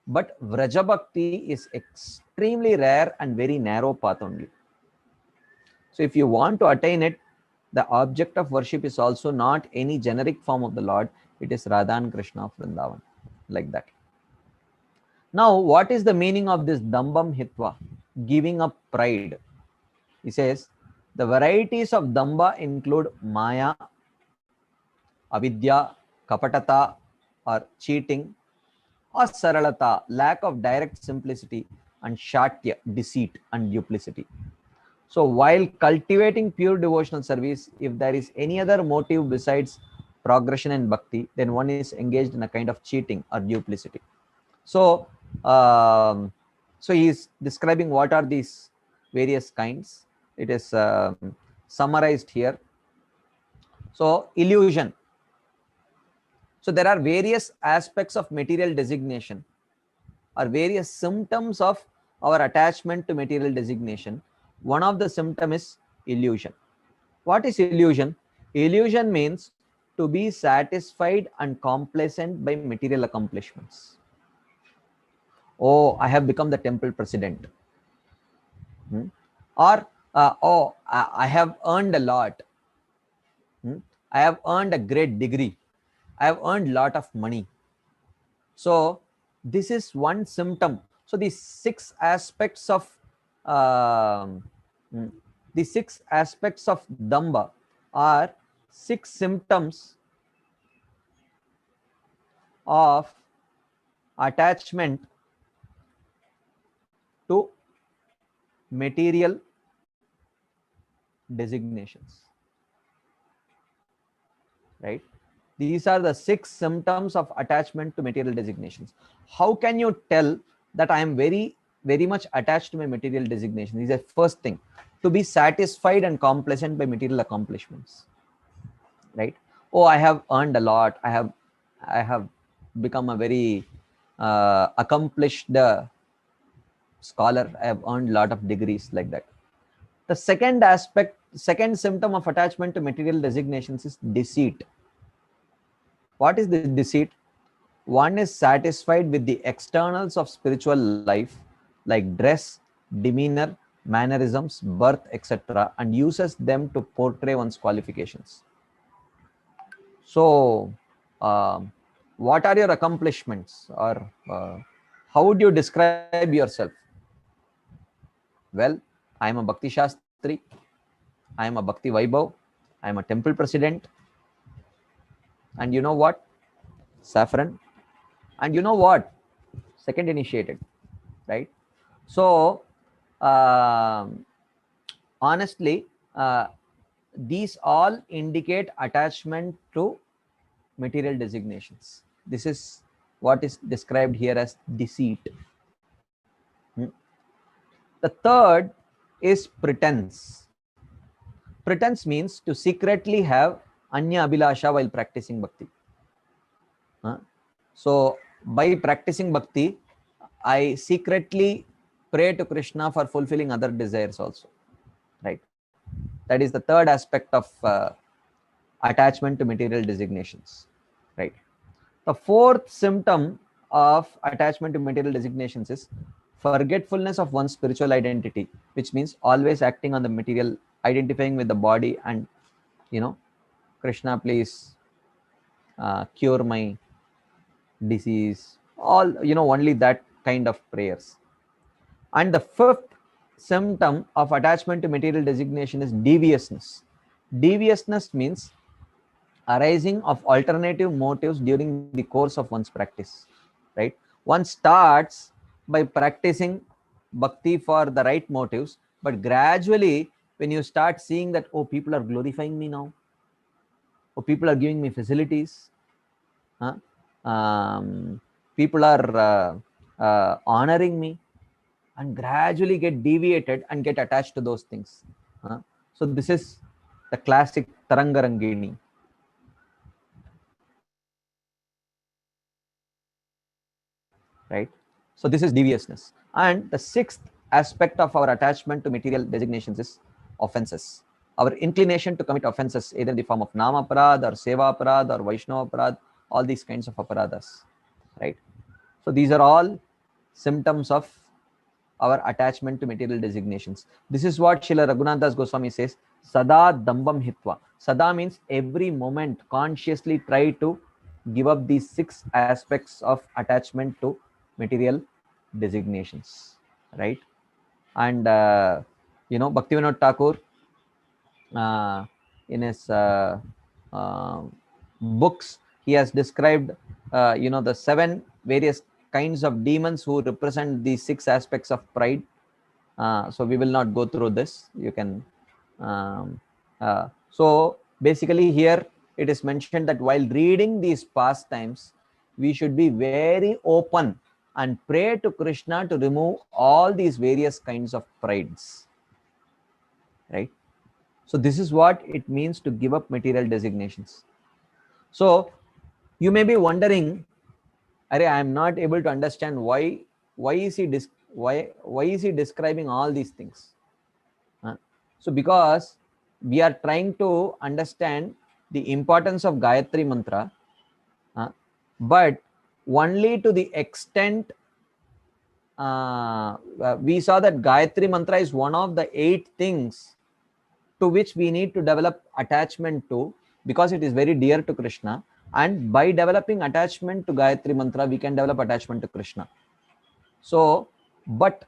but Vraja Bhakti is extremely rare and very narrow path only. So if you want to attain it, the object of worship is also not any generic form of the Lord. It is Radha and Krishna of Vrindavan, like that. Now, what is the meaning of this Dambam Hitva, giving up pride? He says, the varieties of Damba include Maya, Avidya, Kapatata or cheating, or Saralata, lack of direct simplicity, and Shatya, deceit and duplicity. So while cultivating pure devotional service, if there is any other motive besides progression in bhakti, then one is engaged in a kind of cheating or duplicity. So, so he is describing what are these various kinds. It is summarized here. So illusion. So there are various aspects of material designation or various symptoms of our attachment to material designation. One of the symptoms is illusion. What is illusion? Illusion means to be satisfied and complacent by material accomplishments. Oh, I have become the temple president. Or, oh, I have earned a lot. I have earned a great degree. I have earned a lot of money. So this is one symptom. So these 6 aspects of the 6 aspects of damba are 6 symptoms of attachment to material designations, right? These are the 6 symptoms of attachment to material designations. How can you tell that I am very much attached to my material designation? This is the first thing. To be satisfied and complacent by material accomplishments, right? Oh, I have earned a lot. I have become a very accomplished scholar. I have earned a lot of degrees, like that. The second symptom of attachment to material designations is deceit. What is the deceit? One is satisfied with the externals of spiritual life, like dress, demeanor, mannerisms, birth, etc., and uses them to portray one's qualifications. So, what are your accomplishments, or how would you describe yourself? Well, I am a Bhakti Shastri, I am a Bhakti Vaibhav, I am a temple president, and you know what? Saffron, and you know what? Second initiated, right? So, honestly, these all indicate attachment to material designations. This is what is described here as deceit. The third is pretense. Pretense means to secretly have anya abhilasha while practicing bhakti. So by practicing bhakti, I secretly pray to Krishna for fulfilling other desires also, right? That is the third aspect of attachment to material designations, right? The fourth symptom of attachment to material designations is forgetfulness of one's spiritual identity, which means always acting on the material, identifying with the body, and Krishna, please cure my disease, all only that kind of prayers. And the fifth symptom of attachment to material designation is deviousness. Deviousness means arising of alternative motives during the course of one's practice, right? One starts by practicing bhakti for the right motives, but gradually when you start seeing that, oh, people are glorifying me now, oh, people are giving me facilities, people are honoring me, and gradually get deviated and get attached to those things. So this is the classic Tarangarangini. Right? So this is deviousness. And the sixth aspect of our attachment to material designations is offenses. Our inclination to commit offenses, either in the form of nama aparad or seva aparad or Vaishnava aparad, all these kinds of aparadas, right? So these are all symptoms of our attachment to material designations. This is what Srila Raghunath Das Goswami says, Sada Dambam Hitva. Sada means every moment consciously try to give up these 6 aspects of attachment to material designations, right? And Bhaktivinoda Thakur in his books, he has described the 7 various kinds of demons who represent these 6 aspects of pride. So we will not go through this. You can so basically here it is mentioned that while reading these pastimes, we should be very open and pray to Krishna to remove all these various kinds of prides, right? So this is what it means to give up material designations. So you may be wondering, I am not able to understand why is he describing all these things? So because we are trying to understand the importance of Gayatri Mantra, but only to the extent we saw that Gayatri Mantra is one of the 8 things to which we need to develop attachment to, because it is very dear to Krishna, And by developing attachment to Gayatri Mantra, we can develop attachment to Krishna. So, but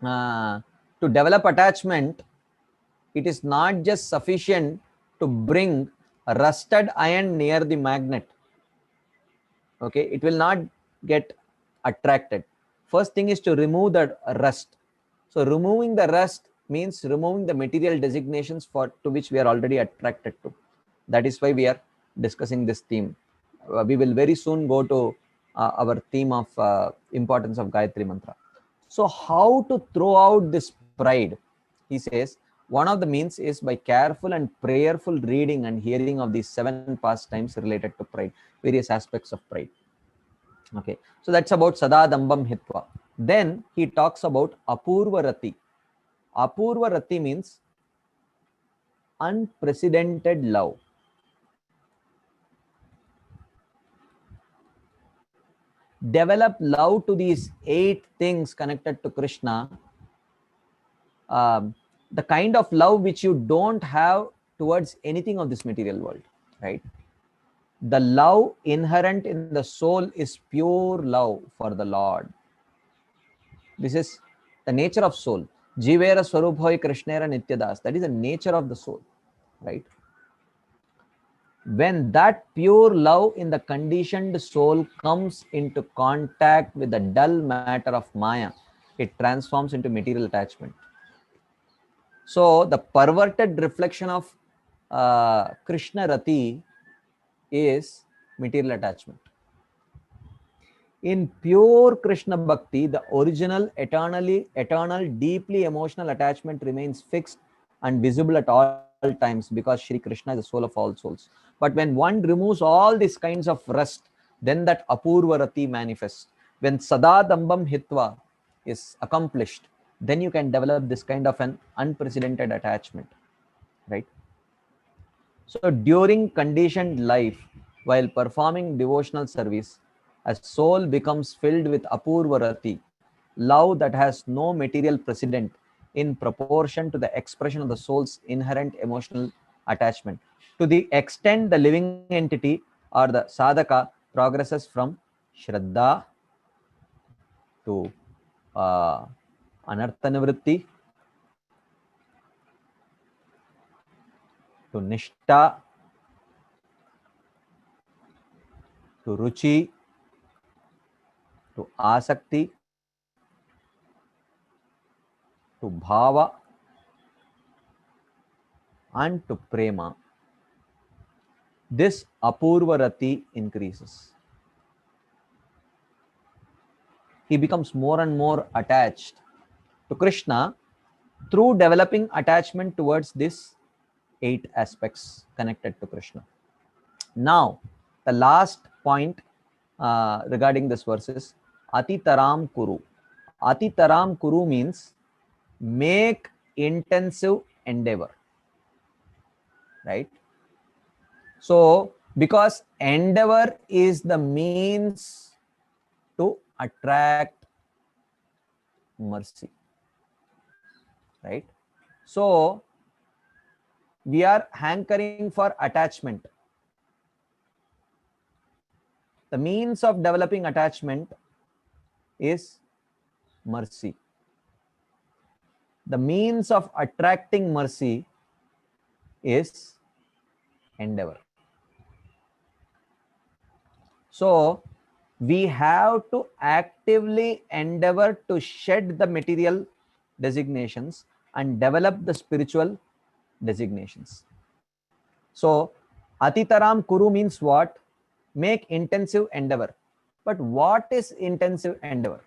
to develop attachment, it is not just sufficient to bring a rusted iron near the magnet. Okay, it will not get attracted. First thing is to remove the rust. So removing the rust means removing the material designations to which we are already attracted to. That is why we are discussing this theme. We will very soon go to our theme of importance of Gayatri Mantra. So how to throw out this pride? He says, one of the means is by careful and prayerful reading and hearing of these 7 pastimes related to pride, various aspects of pride. Okay, so that's about Sadadambam Hitva. Then he talks about Apurva Rati. Apurva Rati means unprecedented love. Develop love to these 8 things connected to Krishna. The kind of love which you don't have towards anything of this material world, right? The love inherent in the soul is pure love for the Lord. This is the nature of soul. Jivera Swarubhoi Krishnera Nityadas. That is the nature of the soul, right? When that pure love in the conditioned soul comes into contact with the dull matter of Maya, it transforms into material attachment. So the perverted reflection of Krishna Rati is material attachment. In pure Krishna Bhakti, the original, eternal, deeply emotional attachment remains fixed and visible at all times, because Shri Krishna is the soul of all souls. But when one removes all these kinds of rust, then that Apurva Rati manifests. When Sadadambam Hitva is accomplished, then you can develop this kind of an unprecedented attachment, right? So during conditioned life, while performing devotional service, a soul becomes filled with Apurva Rati, love that has no material precedent, in proportion to the expression of the soul's inherent emotional attachment. To the extent the living entity or the sadhaka progresses from Shraddha to Anartha Nivritti to Nishta to Ruchi to Asakti to Bhava and to Prema, this Apurva Rati increases. He becomes more and more attached to Krishna through developing attachment towards these 8 aspects connected to Krishna. Now, the last point regarding this verse is Atitaram Kuru. Atitaram Kuru means make intensive endeavor, right? So, because endeavor is the means to attract mercy, right? So, we are hankering for attachment. The means of developing attachment is mercy. The means of attracting mercy is endeavor. So, we have to actively endeavor to shed the material designations and develop the spiritual designations. So, Atitaram Kuru means what? Make intensive endeavor. But what is intensive endeavor?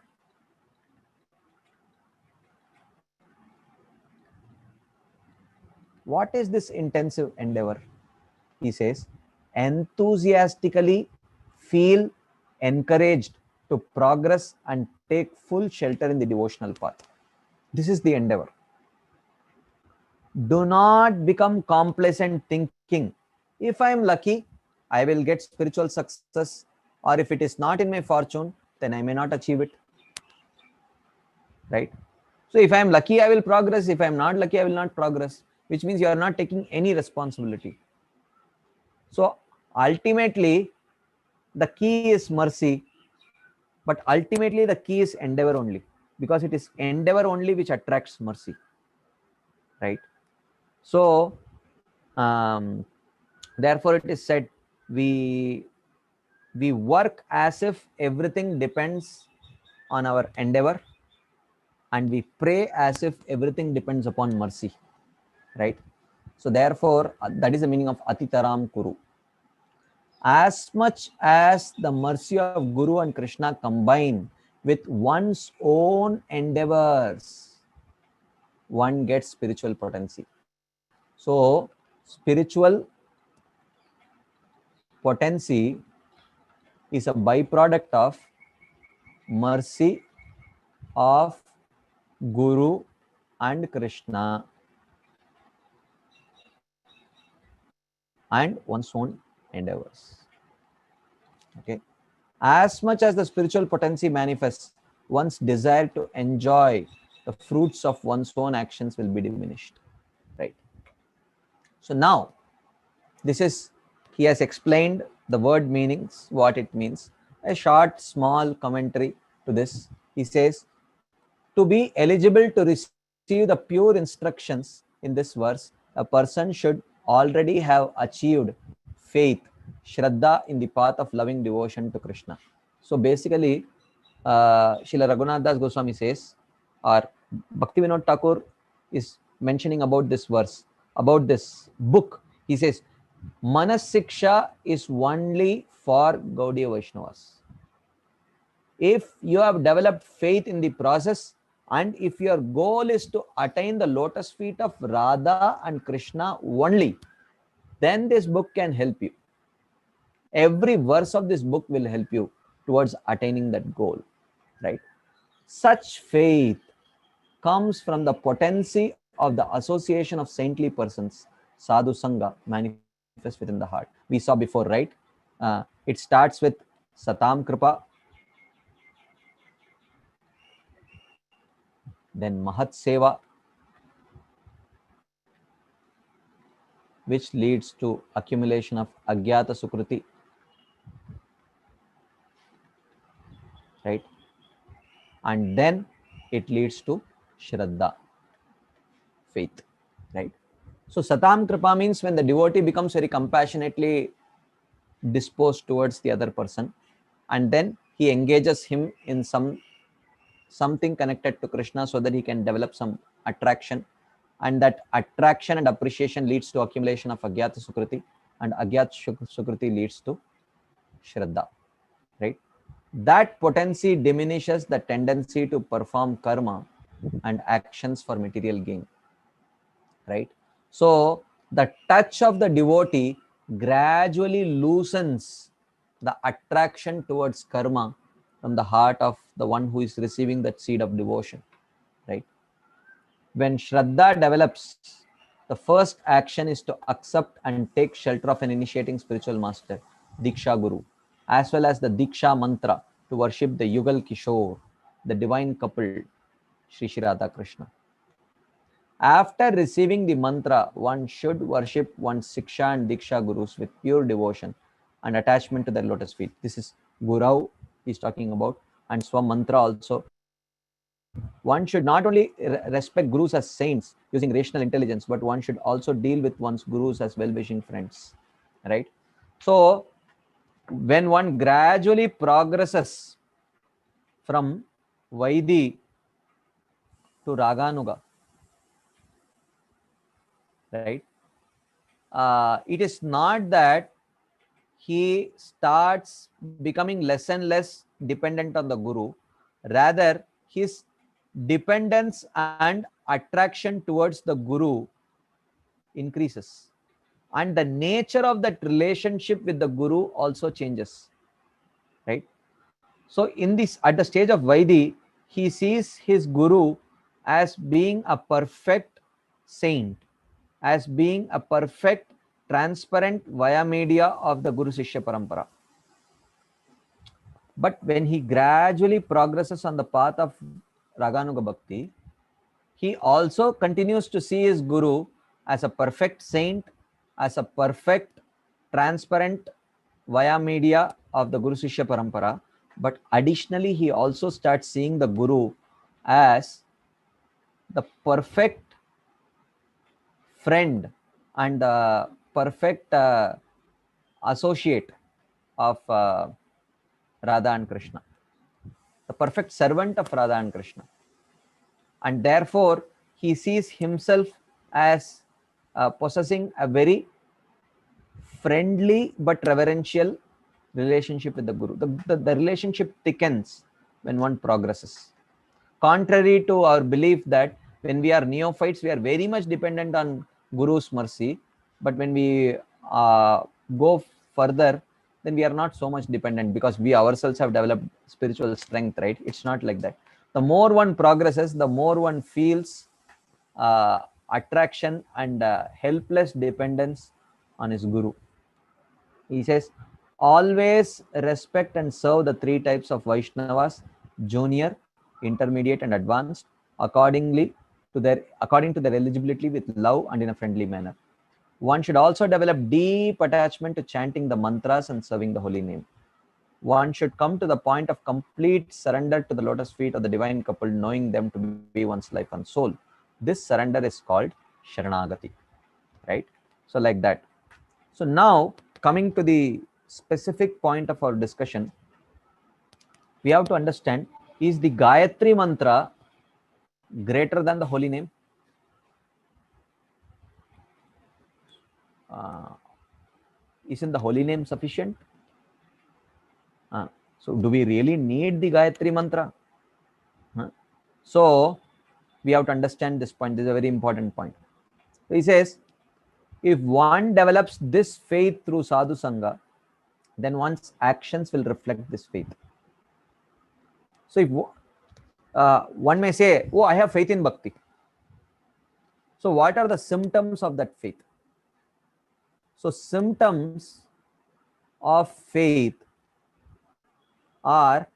What is this intensive endeavor? He says, enthusiastically feel encouraged to progress and take full shelter in the devotional path. This is the endeavor. Do not become complacent thinking, if I am lucky, I will get spiritual success, or if it is not in my fortune, then I may not achieve it, right? So if I am lucky, I will progress. If I am not lucky, I will not progress, which means you are not taking any responsibility. So ultimately the key is mercy, but ultimately the key is endeavor only, because it is endeavor only which attracts mercy, right? So therefore it is said, we work as if everything depends on our endeavor, and we pray as if everything depends upon mercy, right? So therefore that is the meaning of Atitaram Kuru. As much as the mercy of Guru and Krishna combine with one's own endeavors, one gets spiritual potency. So spiritual potency is a byproduct of mercy of Guru and Krishna and one's own endeavors. Okay. As much as the spiritual potency manifests, one's desire to enjoy the fruits of one's own actions will be diminished, right? So now, he has explained the word meanings, what it means. A short, small commentary to this. He says, to be eligible to receive the pure instructions in this verse, a person should already have achieved faith, Shraddha, in the path of loving devotion to Krishna. So basically, Srila Raghunath Das Goswami says, or Bhaktivinoda Thakur is mentioning about this verse, about this book. He says, Manas Siksha is only for Gaudiya Vaishnavas. If you have developed faith in the process, and if your goal is to attain the lotus feet of Radha and Krishna only, then this book can help you. Every verse of this book will help you towards attaining that goal, right? Such faith comes from the potency of the association of saintly persons, sadhu sangha, manifest within the heart. We saw before, right? It starts with Satam Kripa, then Mahat Seva, which leads to accumulation of Agyata Sukruti, right? And then it leads to Shraddha, faith, right? So Satam Kripa means when the devotee becomes very compassionately disposed towards the other person, and then he engages him in something connected to Krishna so that he can develop some attraction, and that attraction and appreciation leads to accumulation of Agyata Sukruti, and Agyata Sukruti leads to Shraddha, right? That potency diminishes the tendency to perform karma and actions for material gain, right? So the touch of the devotee gradually loosens the attraction towards karma from the heart of the one who is receiving that seed of devotion, right? When Shraddha develops, the first action is to accept and take shelter of an initiating spiritual master, Diksha Guru, as well as the Diksha mantra to worship the Yugal Kishore, the divine couple, Shri Shri Radha Krishna. After receiving the mantra, one should worship one's Siksha and Diksha Gurus with pure devotion and attachment to their lotus feet. This is Gurau he's talking about, and Swa mantra also. One should not only respect gurus as saints using rational intelligence, but one should also deal with one's gurus as well-wishing friends, right? So when one gradually progresses from Vaidi to Raganuga, right, it is not that he starts becoming less and less dependent on the guru, rather his dependence and attraction towards the guru increases, and the nature of that relationship with the guru also changes, right? So in this, at the stage of Vaidi, he sees his guru as being a perfect saint, as being a perfect transparent via media of the Guru Sishya Parampara. But when he gradually progresses on the path of Raganuga Bhakti, he also continues to see his Guru as a perfect saint, as a perfect, transparent via media of the Guru Shishya Parampara, but additionally he also starts seeing the Guru as the perfect friend and the perfect associate of Radha and Krishna, the perfect servant of Radha and Krishna. And therefore, he sees himself as possessing a very friendly but reverential relationship with the Guru. The relationship thickens when one progresses. Contrary to our belief that when we are neophytes, we are very much dependent on Guru's mercy, but when we go further, then we are not so much dependent because we ourselves have developed spiritual strength, right? It's not like that. The more one progresses, the more one feels attraction and helpless dependence on his Guru. He says, always respect and serve the three types of Vaishnavas: junior, intermediate, and advanced, according to their eligibility, with love and in a friendly manner. One should also develop deep attachment to chanting the mantras and serving the holy name. One should come to the point of complete surrender to the lotus feet of the divine couple, knowing them to be one's life and soul. This surrender is called Sharanagati, right? So like that. So now, coming to the specific point of our discussion, we have to understand, is the Gayatri mantra greater than the holy name? Isn't the holy name sufficient? So do we really need the Gayatri mantra? So we have to understand this point. This is a very important point. So he says, if one develops this faith through sadhu sangha, then one's actions will reflect this faith. So if one may say, oh, I have faith in bhakti. So what are the symptoms of that faith? So symptoms of faith are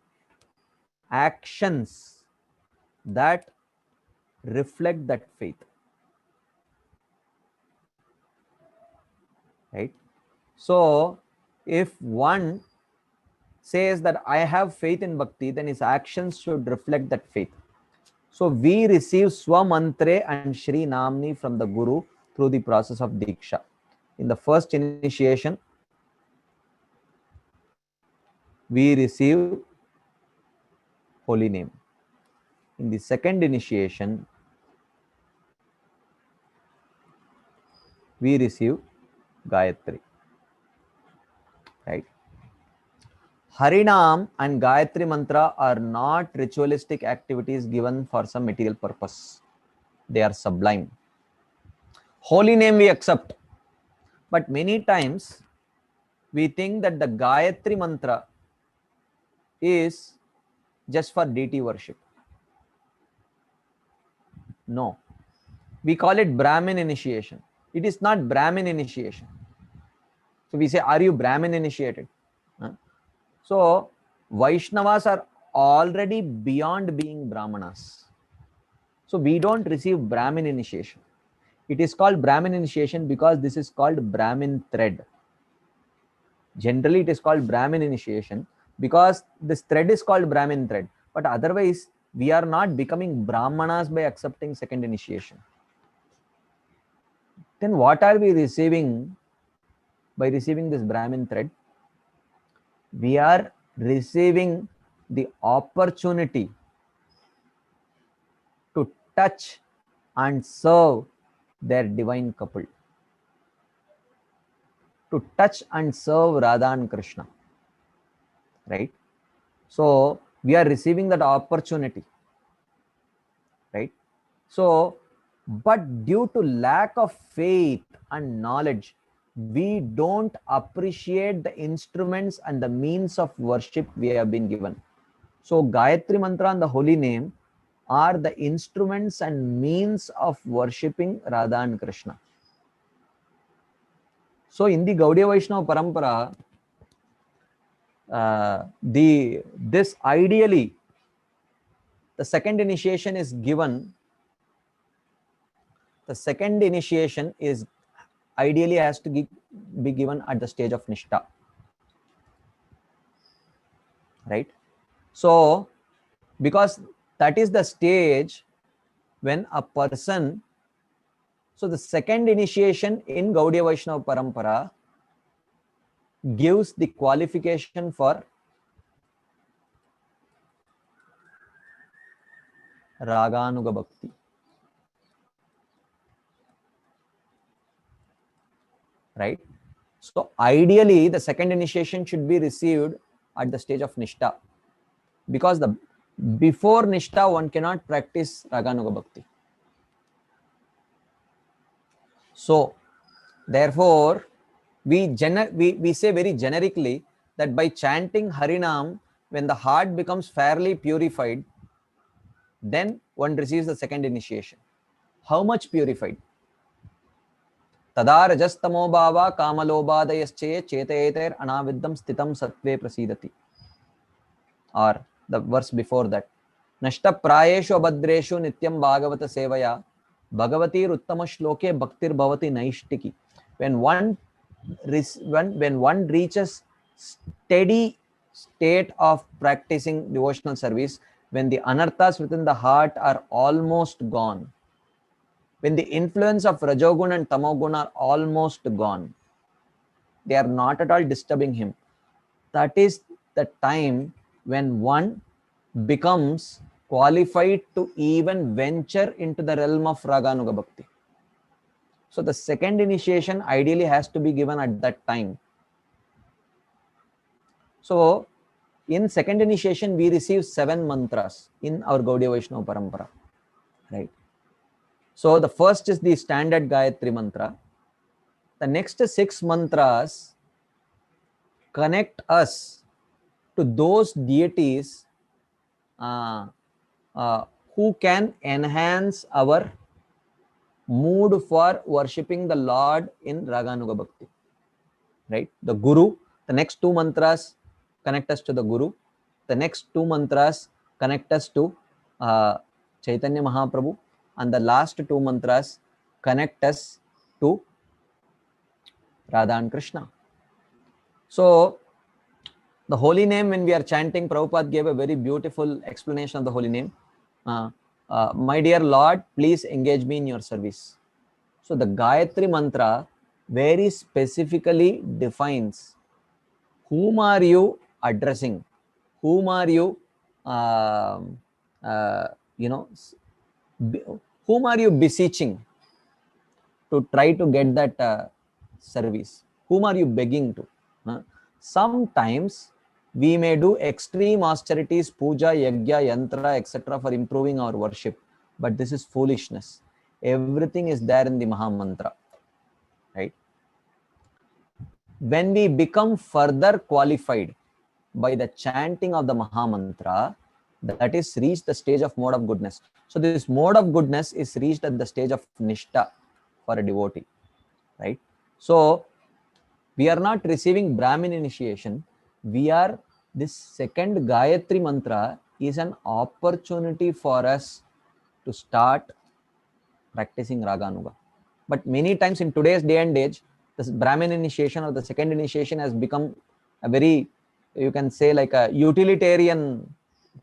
actions that reflect that faith, right? So if one says that I have faith in bhakti, then his actions should reflect that faith. So we receive Swamantre and Shri Namni from the Guru through the process of Diksha. In the first initiation, we receive holy name. In the second initiation, we receive Gayatri, right? Harinam and Gayatri mantra are not ritualistic activities given for some material purpose. They are sublime. Holy name we accept, but many times we think that the Gayatri mantra is just for deity worship. No, we call it Brahmin initiation. It is not Brahmin initiation. So we say, are you Brahmin initiated? So Vaishnavas are already beyond being Brahmanas. So we don't receive Brahmin initiation. It is called Brahmin initiation because this is called Brahmin thread. Generally, it is called Brahmin initiation because this thread is called Brahmin thread. But otherwise, we are not becoming Brahmanas by accepting second initiation. Then what are we receiving by receiving this Brahmin thread? We are receiving the opportunity to touch and serve their divine couple, to touch and serve Radha and Krishna, right? So we are receiving that opportunity, right? So, but due to lack of faith and knowledge, we don't appreciate the instruments and the means of worship we have been given. So Gayatri mantra and the holy name are the instruments and means of worshipping Radha and Krishna. So in the Gaudiya Vaishnava Parampara, this ideally, the second initiation is given. The second initiation is ideally has to be given at the stage of Nishtha. right? So because that is the stage when a person, so the second initiation in Gaudiya Vaishnava Parampara gives the qualification for Raganuga Bhakti. Right? So ideally, the second initiation should be received at the stage of Nishtha, because before Nishtha one cannot practice Raganuga Bhakti. So therefore, we say very generically that by chanting Harinam, when the heart becomes fairly purified, then one receives the second initiation. How much purified? Tada rajastamo bhava kamalobhadayasche chetayeter anaviddam stitam sattve prasidati. Or the verse before that, Nashta prayeshu abhadreshu nityam bhagavata sevaya bhagavati uttama shloke bhaktir bhavati naishtiki. When one reaches steady state of practicing devotional service, when the anarthas within the heart are almost gone, when the influence of Rajoguna and Tamoguna are almost gone, they are not at all disturbing him, that is the time when one becomes qualified to even venture into the realm of Raganuga Bhakti. So the second initiation ideally has to be given at that time. So in second initiation, we receive 7 mantras in our Gaudiya Vaishnava Parampara, right? So the first is the standard Gayatri mantra. The next 6 mantras connect us to those deities who can enhance our mood for worshipping the Lord in Raganuga Bhakti, right? The Guru, the next 2 mantras connect us to the Guru. The next 2 mantras connect us to Chaitanya Mahaprabhu, and the last 2 mantras connect us to Radha and Krishna. So the holy name, when we are chanting, Prabhupada gave a very beautiful explanation of the holy name. My dear Lord, please engage me in your service. So the Gayatri mantra very specifically defines whom are you addressing, whom are you, whom are you beseeching to try to get that service? Whom are you begging to? Sometimes we may do extreme austerities, puja, yajna, yantra, etc. for improving our worship, but this is foolishness. Everything is there in the Maha Mantra, right? When we become further qualified by the chanting of the Maha Mantra, that is reached the stage of mode of goodness. So this mode of goodness is reached at the stage of Nishtha for a devotee, right? So we are not receiving Brahmin initiation. This second Gayatri mantra is an opportunity for us to start practicing Raganuga. But many times in today's day and age, this Brahmin initiation or the second initiation has become a very, you can say, like a utilitarian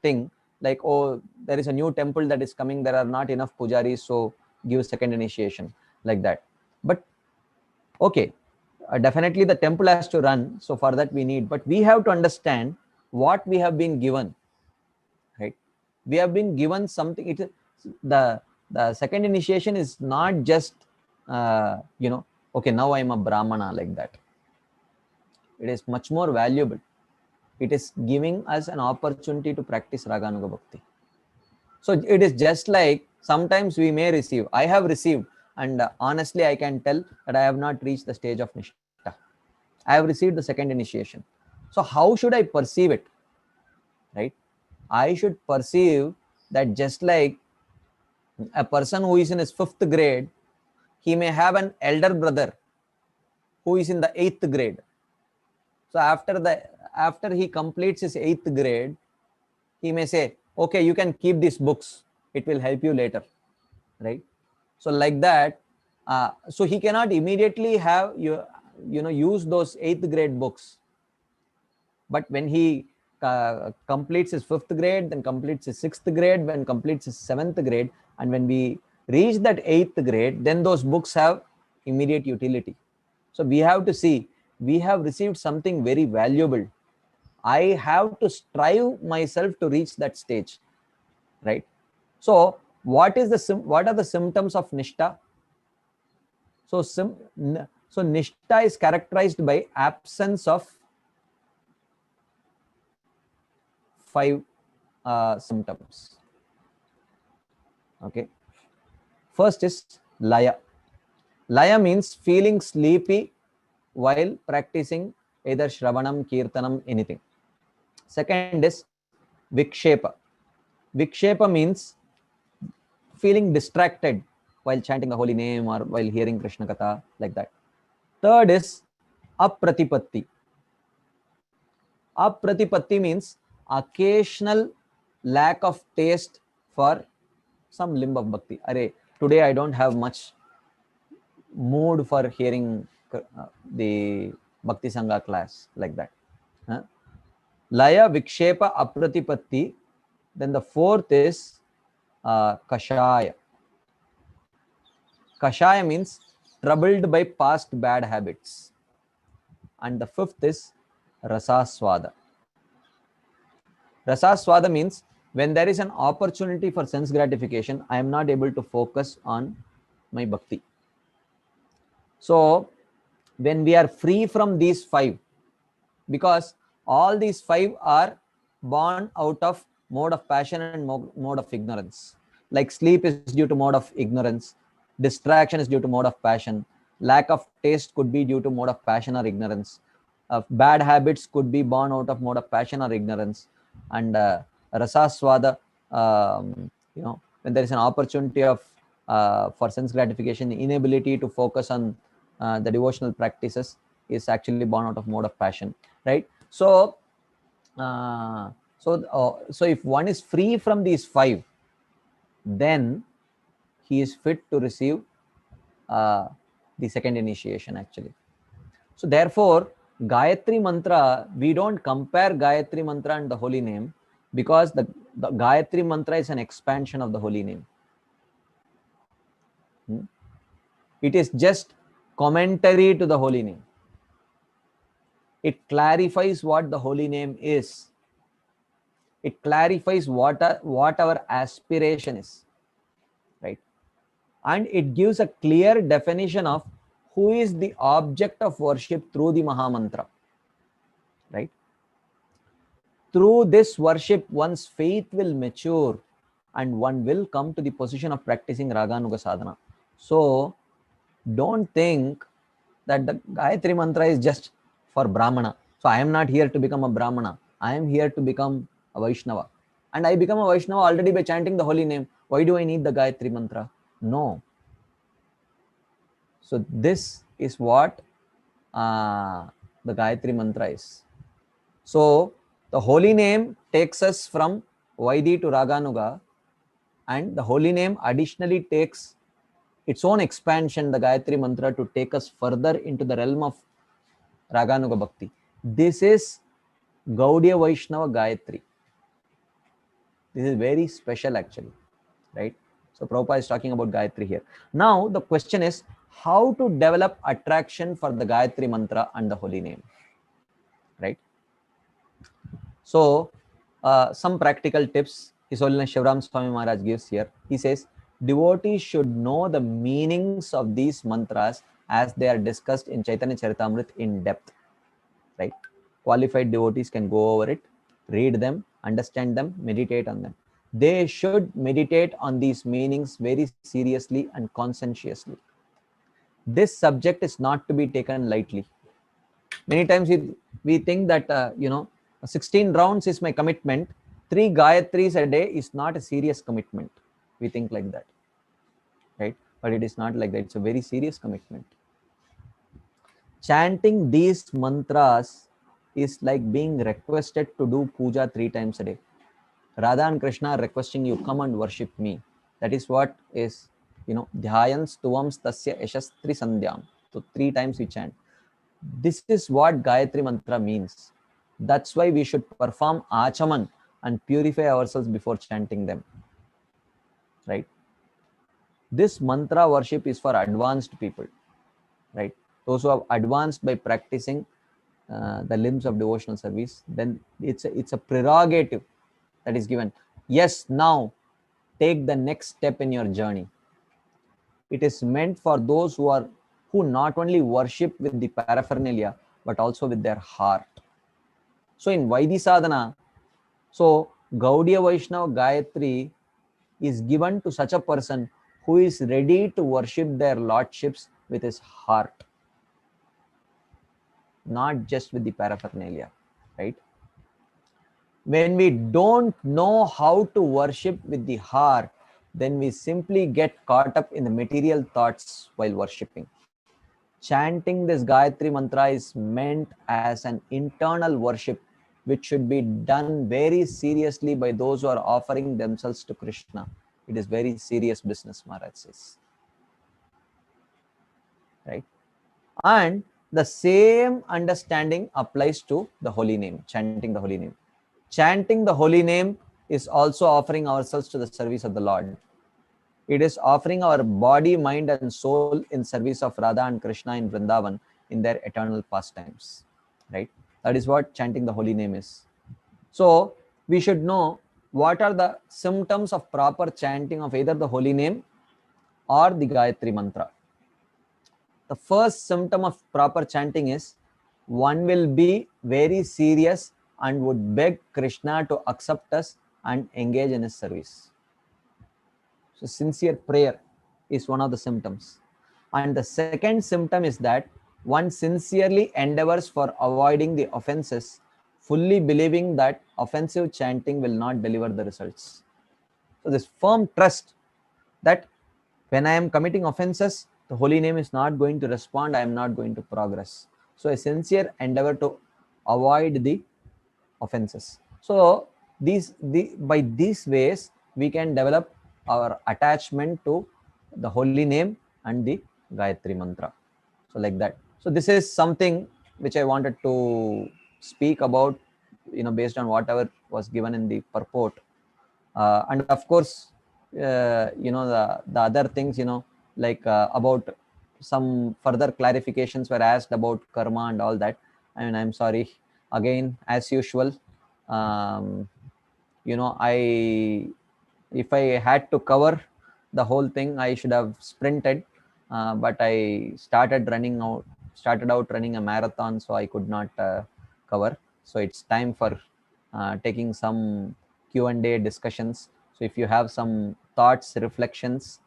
thing. Like, oh, there is a new temple that is coming, there are not enough pujaris, so give second initiation, like that. But okay, definitely the temple has to run, so for that we need, but we have to understand what we have been given, right? We have been given something. The second initiation is not just okay, now I am a Brahmana, like that. It is much more valuable. It is giving us an opportunity to practice Raganuga Bhakti. So it is just like sometimes we may receive. I have received, and honestly I can tell that I have not reached the stage of Nishtha. I have received the second initiation. So how should I perceive it, right? I should perceive that just like a person who is in his 5th grade, he may have an elder brother who is in the 8th grade. So after he completes his 8th grade, he may say, okay, you can keep these books, it will help you later, right? So like that, so he cannot immediately have use those 8th grade books. But when he completes his 5th grade, then completes his 6th grade, when completes his 7th grade, and when we reach that 8th grade, then those books have immediate utility. So we have to see, we have received something very valuable. I have to strive myself to reach that stage, right? So what are the symptoms of Nishta? So Nishta is characterized by absence of 5 symptoms. Okay. First is Laya. Laya means feeling sleepy while practicing either Shravanam, Kirtanam, anything. Second is Vikshepa. Vikshepa means feeling distracted while chanting the holy name or while hearing Krishna Katha, like that. Third is Apratipatti. Apratipatti means occasional lack of taste for some limb of bhakti. Arey, today I don't have much mood for hearing the Bhakti Sangha class, like that. Laya, Vikshepa, Apratipatti. Then the fourth is Kashaya. Kashaya means troubled by past bad habits. And the fifth is Rasaswada. Rasaswada means when there is an opportunity for sense gratification, I am not able to focus on my bhakti. So when we are free from these 5, because all these 5 are born out of mode of passion and mode of ignorance. Like sleep is due to mode of ignorance, distraction is due to mode of passion, lack of taste could be due to mode of passion or ignorance, bad habits could be born out of mode of passion or ignorance, and rasaswada, when there is an opportunity of for sense gratification, inability to focus on the devotional practices is actually born out of mode of passion, right? So so if one is free from these 5, then he is fit to receive the second initiation, actually. So therefore, Gayatri Mantra, we don't compare Gayatri Mantra and the holy name, because the Gayatri Mantra is an expansion of the holy name. It is just commentary to the holy name. It clarifies what the holy name is. It clarifies what our aspiration is, right? And it gives a clear definition of who is the object of worship through the Mahamantra, right? Through this worship, one's faith will mature and one will come to the position of practicing Raganuga Sadhana. So don't think that the Gayatri Mantra is just for Brahmana. So I am not here to become a Brahmana. I am here to become a Vaishnava. And I become a Vaishnava already by chanting the holy name. Why do I need the Gayatri Mantra? No. So this is what the Gayatri Mantra is. So the holy name takes us from Vaidhi to Raganuga, and the holy name additionally takes its own expansion, the Gayatri Mantra, to take us further into the realm of Raganuga Bhakti. This is Gaudiya Vaishnava Gayatri. This is very special, actually, right? So Prabhupada is talking about Gayatri here. Now the question is how to develop attraction for the Gayatri Mantra and the holy name, right? So some practical tips His Holiness Shivram Swami Maharaj gives here. He says, devotees should know the meanings of these mantras as they are discussed in Chaitanya Charitamrita in depth, right? Qualified devotees can go over it, read them, understand them, meditate on them. They should meditate on these meanings very seriously and conscientiously. This subject is not to be taken lightly. Many times we think that, 16 rounds is my commitment. 3 Gayatris a day is not a serious commitment. We think like that, right? But it is not like that. It's a very serious commitment. Chanting these mantras is like being requested to do puja 3 times a day. Radha and Krishna are requesting you, come and worship me. That is what is, dhyans tuvams tasya yashastri sandhyam. So 3 times we chant. This is what Gayatri Mantra means. That's why we should perform achaman and purify ourselves before chanting them, right? This mantra worship is for advanced people, right? Those who have advanced by practicing the limbs of devotional service, then it's a prerogative that is given. Yes, now take the next step in your journey. It is meant for those who not only worship with the paraphernalia but also with their heart. So in Vaidhi sadhana, so Gaudiya Vaishnava Gayatri is given to such a person who is ready to worship their lordships with his heart, not just with the paraphernalia, right? When we don't know how to worship with the heart, then we simply get caught up in the material thoughts while worshipping. Chanting this Gayatri mantra is meant as an internal worship, which should be done very seriously by those who are offering themselves to Krishna. It is very serious business, Maharaj says. Right? And the same understanding applies to the holy name, chanting the holy name. Chanting the holy name is also offering ourselves to the service of the Lord. It is offering our body, mind, and soul in service of Radha and Krishna in Vrindavan in their eternal pastimes. Right? That is what chanting the holy name is. So we should know what are the symptoms of proper chanting of either the holy name or the Gayatri mantra. The first symptom of proper chanting is one will be very serious and would beg Krishna to accept us and engage in his service. So sincere prayer is one of the symptoms. And the second symptom is that one sincerely endeavors for avoiding the offenses, fully believing that offensive chanting will not deliver the results. So this firm trust that when I am committing offenses, the holy name is not going to respond, I am not going to progress. So a sincere endeavor to avoid the offenses. So by these ways, we can develop our attachment to the holy name and the Gayatri mantra. So like that. So this is something which I wanted to speak about, based on whatever was given in the purport. And of course, the other things, like about some further clarifications were asked about karma and all that. I mean, I'm sorry. Again, as usual, if I had to cover the whole thing, I should have sprinted, but I started out running a marathon, so I could not cover. So it's time for taking some Q&A discussions. So if you have some thoughts, reflections,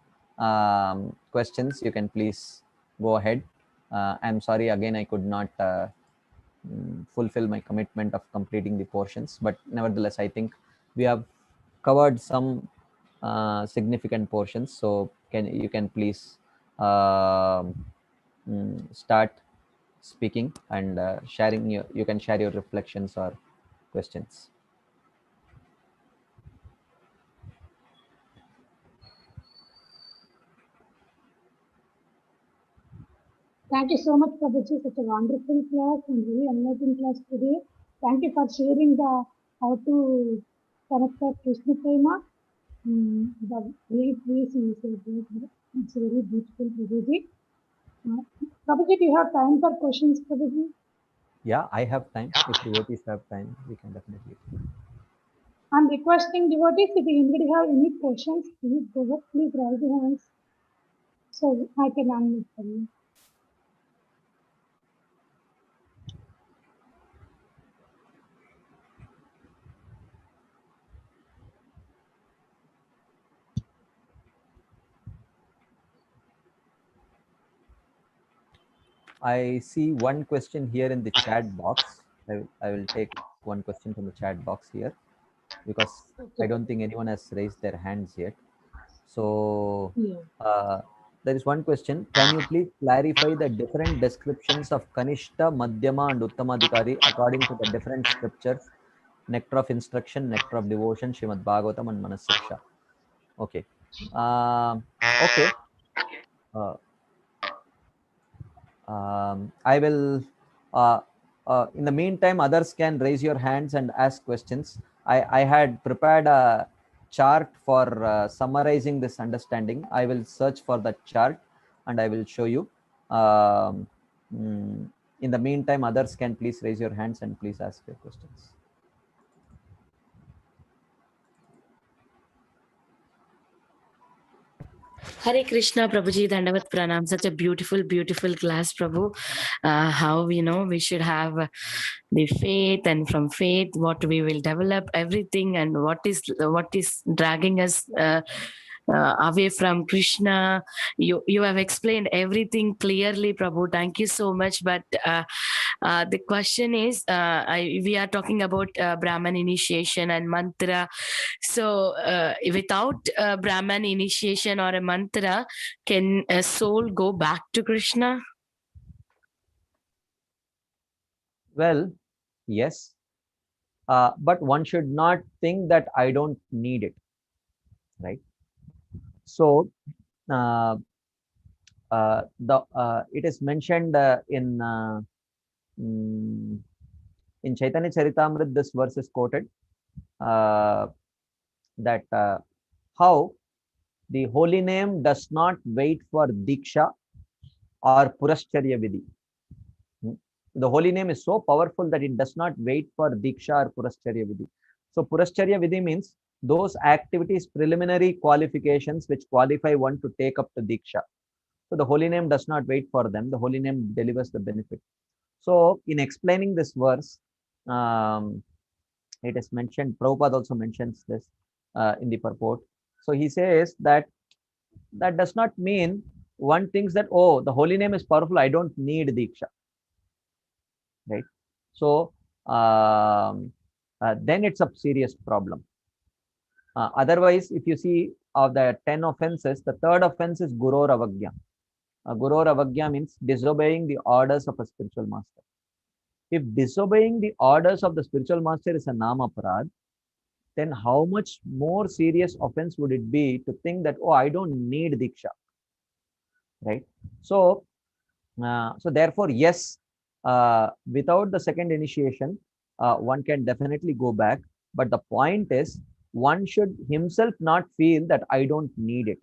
questions, you can please go ahead. I'm sorry again, I could not fulfill my commitment of completing the portions, but nevertheless, I think we have covered some significant portions. So you can please start speaking and sharing you can share your reflections or questions. Thank you so much, Prabhuji. Such a wonderful class and very enlightening class today. Thank you for sharing how to connect the Krishna Prema. The way place is it's very beautiful, Prabhuji. Prabhuji, do you have time for questions, Prabhuji? Yeah, I have time. If devotees have time, we can definitely. I'm requesting devotees, if anybody have any questions, please go ahead, please raise your hands so I can unmute for you. I see one question here in the chat box. I will take one question from the chat box here, because I don't think anyone has raised their hands yet. So there is one question. Can you please clarify the different descriptions of Kanishta, Madhyama and Uttamadhikari according to the different scriptures? Nectar of instruction, nectar of devotion, Srimad Bhagavatam and Manasiksha. Okay. Okay. I will in the meantime, others can raise your hands and ask questions. I had prepared a chart for summarizing this understanding. I will search for the chart and I will show you. In the meantime, others can please raise your hands and please ask your questions. Hare Krishna, Prabhuji, Dandavat Pranam. Such a beautiful, beautiful class, Prabhu. How we should have the faith, and from faith, what we will develop, everything, and what is dragging us away from Krishna. You have explained everything clearly, Prabhu. Thank you so much. But the question is, we are talking about Brahman initiation and mantra. So without Brahman initiation or a mantra, can a soul go back to Krishna? Well, yes. But one should not think that I don't need it, right? So it is mentioned in Chaitanya Charitamrita. This verse is quoted that how the holy name does not wait for Diksha or Purascharya Vidhi. The holy name is so powerful that it does not wait for Diksha or Purascharya Vidhi. So Purascharya Vidhi means those activities, preliminary qualifications which qualify one to take up the Diksha. So the holy name does not wait for them. The holy name delivers the benefit. So in explaining this verse, it is mentioned, Prabhupada also mentions this in the purport. So he says that does not mean one thinks that, oh, the holy name is powerful, I don't need Diksha. Right? So then it's a serious problem. Otherwise, if you see of the 10 offenses, the third offense is Guror Avagya. Guror Avagya means disobeying the orders of a spiritual master. If disobeying the orders of the spiritual master is a Nama Parad, then how much more serious offense would it be to think that, oh, I don't need Diksha, right? So, so therefore, yes, without the second initiation, one can definitely go back. But the point is, one should himself not feel that I don't need it.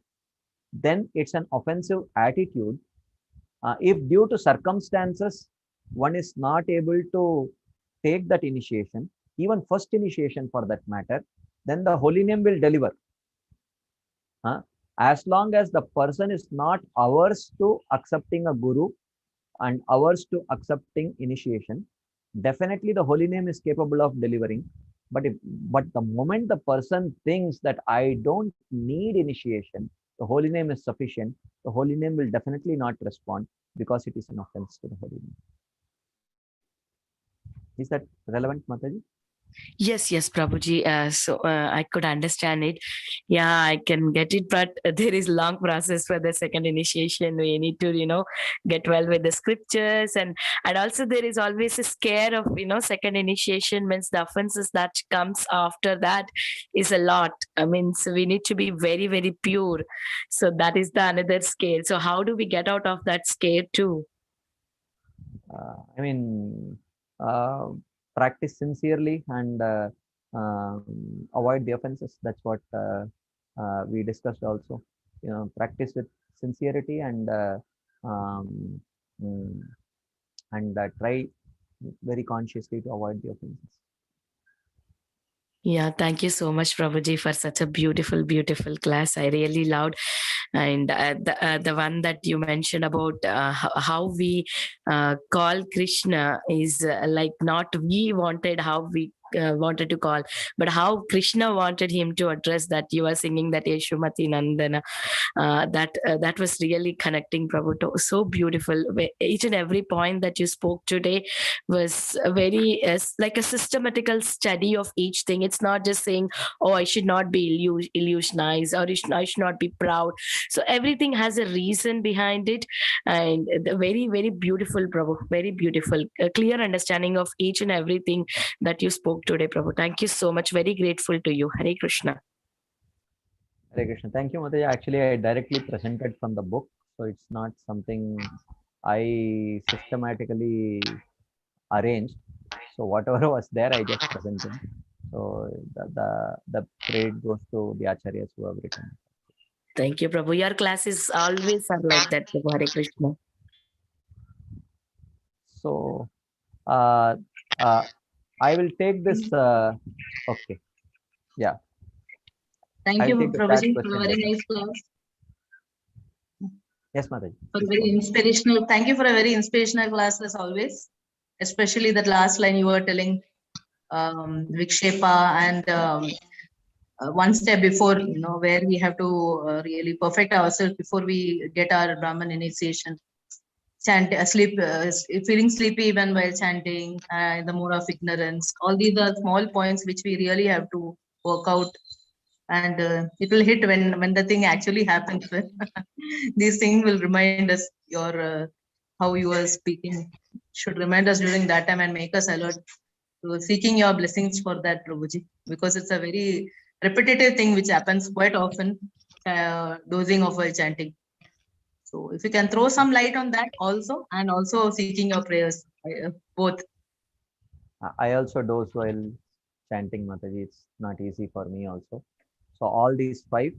Then it's an offensive attitude. If due to circumstances, one is not able to take that initiation, even first initiation for that matter, then the holy name will deliver. As long as the person is not averse to accepting a guru and averse to accepting initiation, definitely the holy name is capable of delivering. But the moment the person thinks that I don't need initiation, the holy name is sufficient, the holy name will definitely not respond because it is an offense to the holy name. Is that relevant, Mataji? Yes, Prabhuji. So I could understand it. Yeah, I can get it, but there is long process for the second initiation. We need to, get well with the scriptures, and also there is always a scare of, second initiation means the offenses that comes after that is a lot. I mean, so we need to be very, very pure. So that is the another scare. So how do we get out of that scare too? Practice sincerely and avoid the offenses. That's what we discussed also. Practice with sincerity and try very consciously to avoid the offenses. Yeah, thank you so much, Prabhuji, for such a beautiful, beautiful class. I really loved. And the one that you mentioned about how we call Krishna is like not we wanted, how we wanted to call, but how Krishna wanted him to address that. You are singing that Yeshumati Nandana. That was really connecting, Prabhu. So beautiful. Each and every point that you spoke today was very like a systematical study of each thing. It's not just saying, oh, I should not be illusionized, or I should not be proud. So everything has a reason behind it, and very, very beautiful, Prabhu. Very beautiful, a clear understanding of each and everything that you spoke today, Prabhu. Thank you so much. Very grateful to you. Hare Krishna. Hare Krishna. Thank you, Mataji. Actually, I directly presented from the book, so it's not something I systematically arranged. So whatever was there, I just presented. So the credit goes to the acharyas who have written. Thank you, Prabhu. Your classes always are like that, Prabhu. Hare Krishna. So I will take this. Okay, yeah. Thank I'll you, take the chat Prabhuji, for a question very later. nice class. Yes, Mataji. For very inspirational. Thank you for a very inspirational class as always. Especially that last line you were telling, Vikshepa, and one step before, where we have to really perfect ourselves before we get our Brahman initiation. Feeling sleepy even while chanting, the mood of ignorance. All these are small points which we really have to work out, and it will hit when the thing actually happens. These things will remind us how you are speaking should remind us during that time and make us alert to seeking your blessings for that, Prabhuji, because it's a very repetitive thing which happens quite often, dozing of while chanting. So if you can throw some light on that also, and also seeking your prayers, both. I also doze while chanting, Mataji. It's not easy for me also. So all these 5,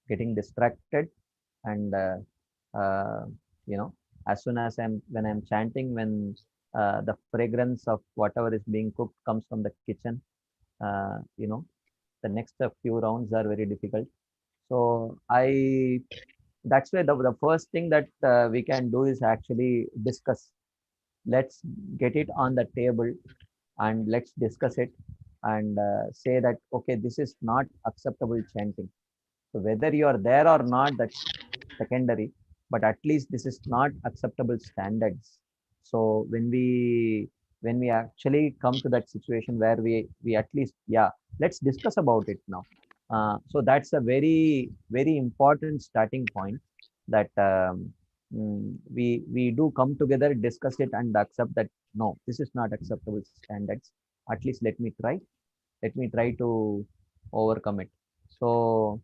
getting distracted, and as soon as when I'm chanting, when the fragrance of whatever is being cooked comes from the kitchen, the next few rounds are very difficult. So that's why the first thing that we can do is actually discuss. Let's get it on the table and let's discuss it, and say that, okay, this is not acceptable chanting. So whether you are there or not, that's secondary, but at least this is not acceptable standards. So when we actually come to that situation where we at least, yeah, let's discuss about it now. So that's a very, very important starting point, that we do come together, discuss it, and accept that no, this is not acceptable standards. At least let me try to overcome it. So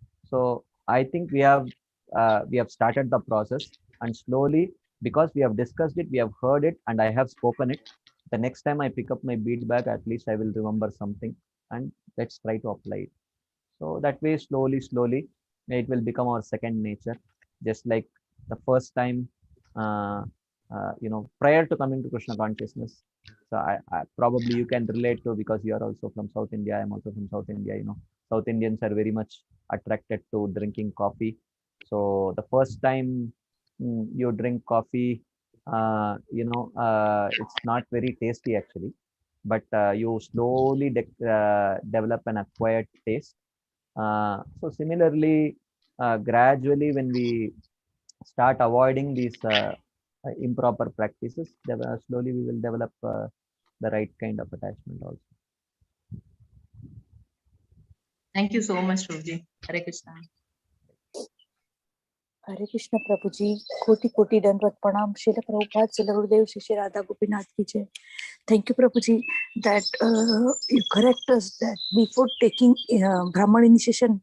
I think we have started the process, and slowly, because we have discussed it, we have heard it, and I have spoken it. The next time I pick up my bead bag, at least I will remember something, and let's try to apply it. So that way, slowly, it will become our second nature. Just like the first time, prior to coming to Krishna consciousness. So I probably you can relate to, because you are also from South India. I'm also from South India. South Indians are very much attracted to drinking coffee. So the first time you drink coffee, it's not very tasty actually, but you slowly develop an acquired taste. So similarly, gradually, when we start avoiding these improper practices, slowly we will develop the right kind of attachment also. Thank you so much, Prabhuji. Hare Krishna. Hare Krishna, Prabhuji. Koti koti dandavat pranam. Srila Prabhupada, Srila Gurudev, Shri Radha Gopinath ki jai. Thank you, Prabhuji, that you correct us that before taking Brahman initiation,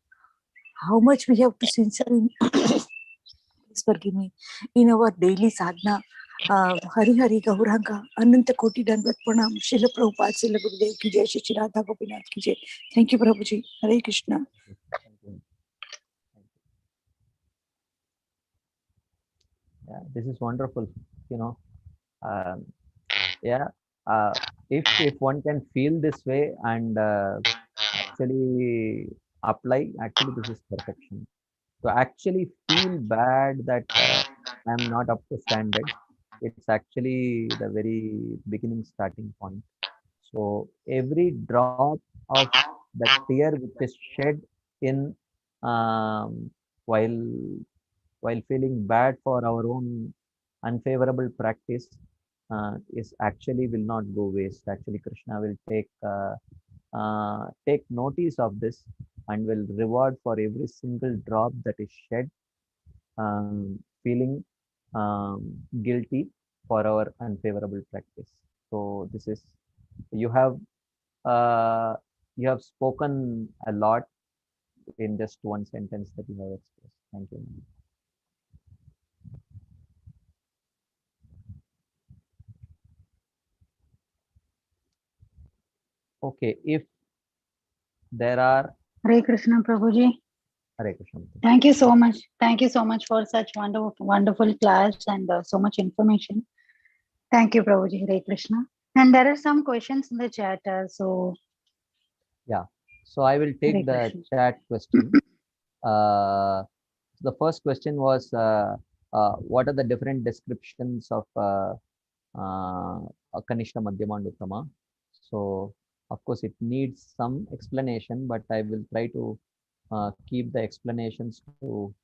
how much we have to censor in, please forgive me, in our daily sadhana. Hari Hari Gauranga, Ananta Koti Dandavat Pranam, Srila Prabhupada, Srila Gurudev ki jai, Shri Radha Gopinath ki jai. Thank you, Prabhuji. Hare Krishna. Yeah, this is wonderful. Yeah, if one can feel this way and actually apply, actually this is perfection. To actually feel bad that I'm not up to standards, it's actually the very beginning starting point. So every drop of the tear which is shed in um, while feeling bad for our own unfavorable practice is actually will not go waste. Actually, Krishna will take notice of this and will reward for every single drop that is shed, feeling um, guilty for our unfavorable practice. So this is, you have uh, you have spoken a lot in just one sentence that you have expressed. Thank you. Okay, if there are Hare Krishna, Prabhuji. Hare Krishna. Thank you so much. Thank you so much for such wonderful class and so much information. Thank you, Prabhuji. Hare Krishna. And there are some questions in the chat. Yeah, so I will take Hare the Krishna. chat question. The first question was, what are the different descriptions of Kanishta, Madhyama, and Uttama? So, of course, it needs some explanation, but I will try to keep the explanations to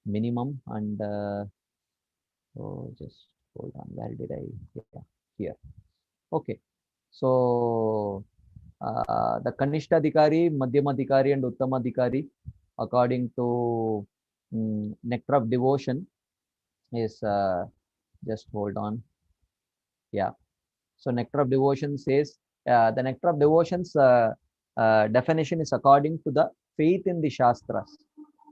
minimum. And so, just hold on. Where did I? Yeah, here. Okay. So, the Kanishta Adhikari, Madhyama Adhikari, and Uttama Adhikari, according to Nectar of Devotion, is just hold on. Yeah. So, Nectar of Devotion says the Nectar of Devotion's definition is according to the faith in the Shastras.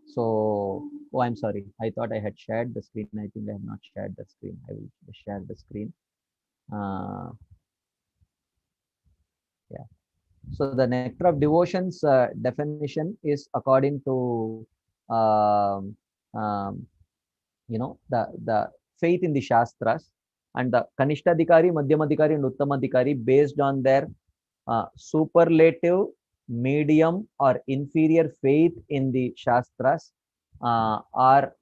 So, oh, I'm sorry. I thought I had shared the screen. I think I have not shared the screen. I will share the screen. Yeah. So the Nectar of Devotion's definition is according to the faith in the Shastras, and the Kanishtadhikari, Madhyamadhikari, and Uttamadhikari, based on their superlative, medium, or inferior faith in the Shastras, are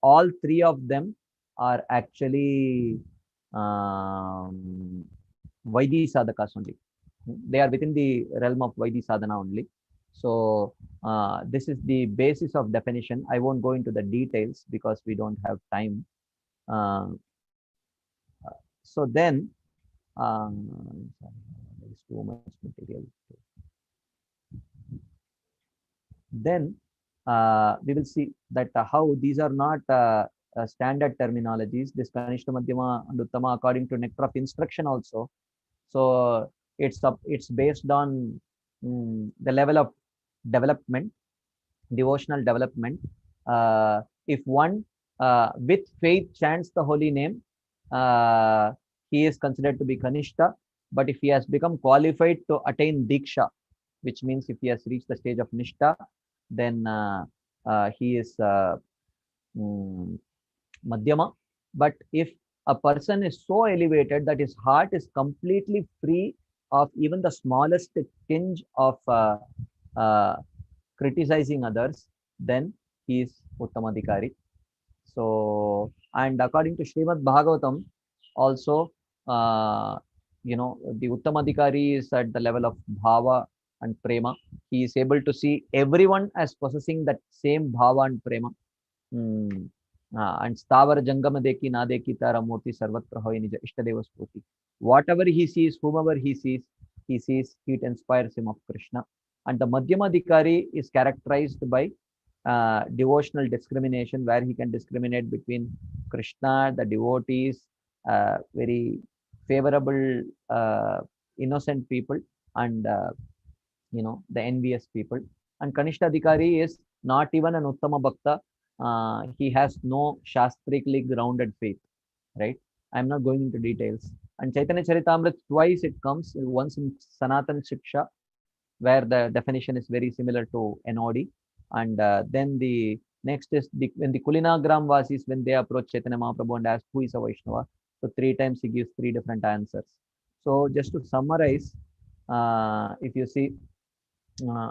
all three of them are actually Vaidhi sadhakas only. They are within the realm of Vaidhi sadhana only. So this is the basis of definition. I won't go into the details because we don't have time. So then, there is too much material. Then we will see that how these are not standard terminologies. This Kanishta, Madhyama, and Uttama, according to Nectar of Instruction also. So it's based on the level of development, devotional development. If one with faith chants the holy name, he is considered to be Kanishta. But if he has become qualified to attain Diksha, which means if he has reached the stage of Nishta, then he is Madhyama. But if a person is so elevated that his heart is completely free of even the smallest tinge of criticizing others, then he is Uttamadhikari. So, and according to Srimad Bhagavatam, also, the Uttamadhikari is at the level of Bhava and Prema. He is able to see everyone as possessing that same Bhava and Prema. And Stavar Jangama Deki Nadeki Taramurti Sarvatra Hoy Nija Ishtadeva Spruti. Whatever he sees, whomever he sees, it inspires him of Krishna. And the Madhyamadhikari is characterized by devotional discrimination, where he can discriminate between Krishna, the devotees, very favorable, innocent people, and the envious people. And Kanishtadhikari is not even an Uttama Bhakta. He has no shastrically grounded faith, right? I'm not going into details. And Chaitanya Charitamrita, twice it comes, once in Sanatan Shiksha, where the definition is very similar to NOD. And then the next is when the Kulinagram Vasis, when they approach Chaitanya Mahaprabhu and ask who is a Vaishnava, so 3 times he gives 3 different answers. So just to summarize, if you see,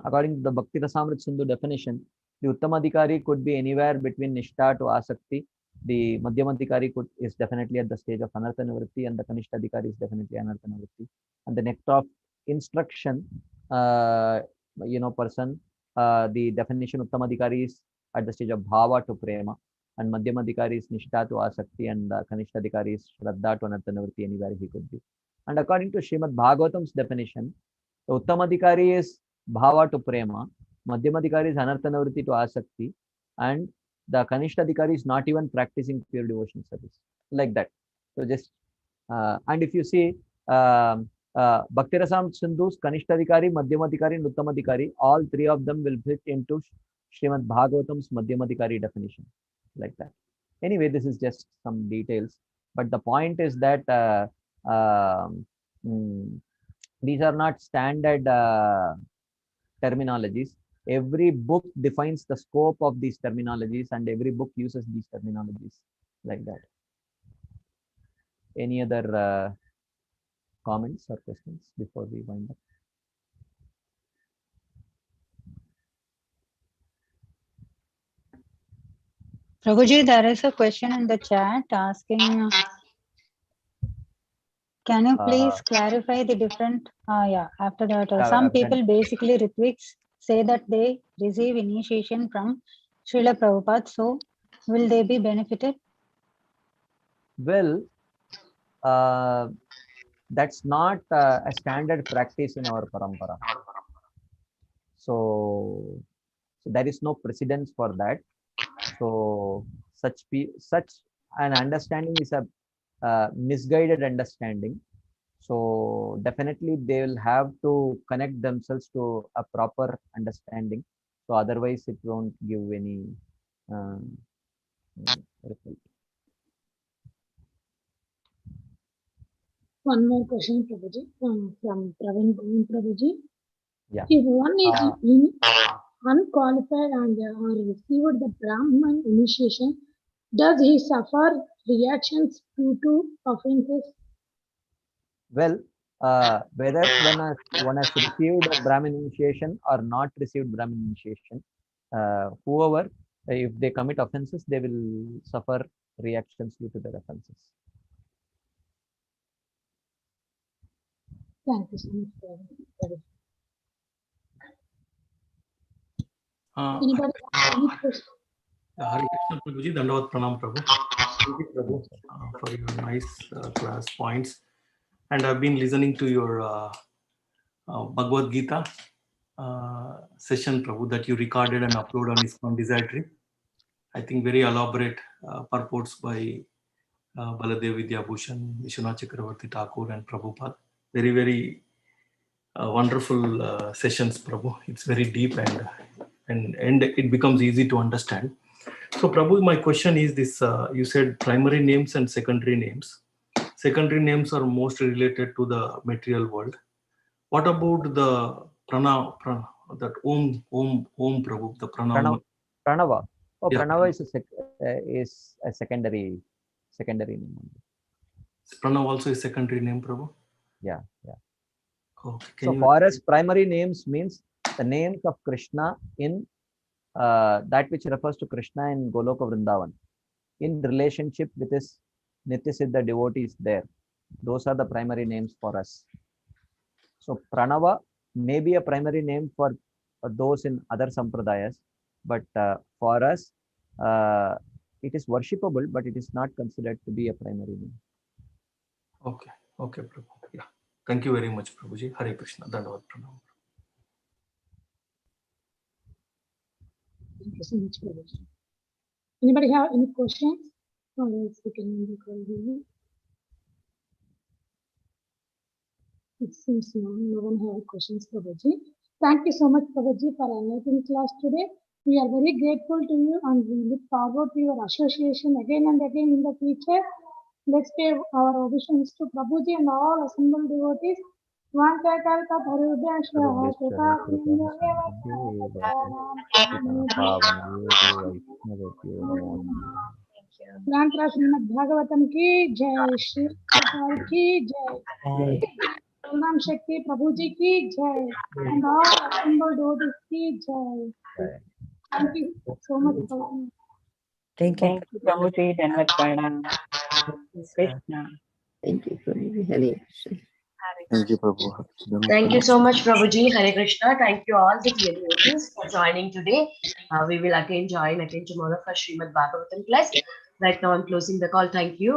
according to the Bhakti Rasamrita Sindhu definition, the Uttamadhikari could be anywhere between Nishta to Asakti. The Madhyamadhikari is definitely at the stage of Anartha Nivritti, and the Kanishtadhikari is definitely Anartha Nivritti. And the Nectar of Instruction, person, the definition Uttamadhikari is at the stage of Bhava to Prema, and Madhyamadhikari is Nishta to Asakti, and Kanishtadhikari is Shraddha to Anartha Nivritti, anywhere he could be. And according to Srimad Bhagavatam's definition, the Uttamadhikari is Bhava to Prema, Madhyamadhikari is Anartha Nivritti to Asakti, and the Kanishtadhikari is not even practicing pure devotional service, like that. So just, and if you see, Bhakti Rasamrita Sindhu's Kanishtadhikari, Madhyamadhikari, and Uttamadhikari, all 3 of them will fit into Srimad Bhagavatam's Madhyamadhikari definition, like that. Anyway, this is just some details, but the point is that These are not standard terminologies. Every book defines the scope of these terminologies, and every book uses these terminologies like that. Any other comments or questions before we wind up? Prabhuji, there is a question in the chat asking, can you please clarify the different, after that, some people basically, Ritviks, say that they receive initiation from Srila Prabhupada, so will they be benefited? Well, that's not a standard practice in our parampara. So there is no precedence for that. So such an understanding is a misguided understanding. So definitely they will have to connect themselves to a proper understanding. So otherwise it won't give any result. One more question, Prabhuji, from Praveen Prabhuji. Yeah. If one is unqualified and or received the Brahman initiation, does he suffer reactions due to offenses? Well, whether one has received a Brahmin initiation or not received Brahmin initiation, whoever, if they commit offenses, they will suffer reactions due to their offenses. Thank you so much. Anybody have any questions? Hare Krishna Prabhuji, Dandavat Pranam Prabhu. Thank you, Prabhu, for your nice class points. And I've been listening to your Bhagavad Gita session, Prabhu, that you recorded and uploaded on ISKCON Desire. I think very elaborate purports by Baladev Vidyabhushan, Vishwanath Chakravarti Thakur, and Prabhupada. Very, very wonderful sessions, Prabhu. It's very deep and it becomes easy to understand. So, Prabhu, my question is this: you said primary names and secondary names. Secondary names are most related to the material world. What about the that Om Prabhu, the Pranava? Pranava. Oh, Yeah. Pranava is a secondary name. Pranava also is secondary name, Prabhu? Yeah. Okay. So for us, primary names means the names of Krishna in that which refers to Krishna in Goloka Vrindavan, in relationship with his Nityasiddha devotees there. Those are the primary names for us. So Pranava may be a primary name for those in other sampradayas, but for us, it is worshipable, but it is not considered to be a primary name. Okay, Prabhu. Yeah. Thank you very much, Prabhuji. Hare Krishna. Dandavat Pranam. Thank you so much, Prabhuji. Anybody have any questions? Or else we can end the call here. It seems no one have questions, Prabhuji. Thank you so much, Prabhuji, for enlightening class today. We are very grateful to you and we look forward to your association again and again in the future. Let's pay our obeisance to Prabhuji and all assembled devotees. Mantra Srimad Bhagavatam ki jai, Shri Prabhupada ki jai, Pranam Shakti Prabhuji ki jai, and all assembled devotees ki jai. Thank you so much, Prabhuji. Thank you. Thank you, Prabhuji. Dandavat Pranam. Krishna. Thank you, Prabhuji. Hare Krishna. Thank you, Prabhu. Thank you so much, Prabhuji. Hare Krishna. Thank you all the dear devotees for joining today. We will again join tomorrow for Srimad Bhagavatam class. Right now, I'm closing the call. Thank you.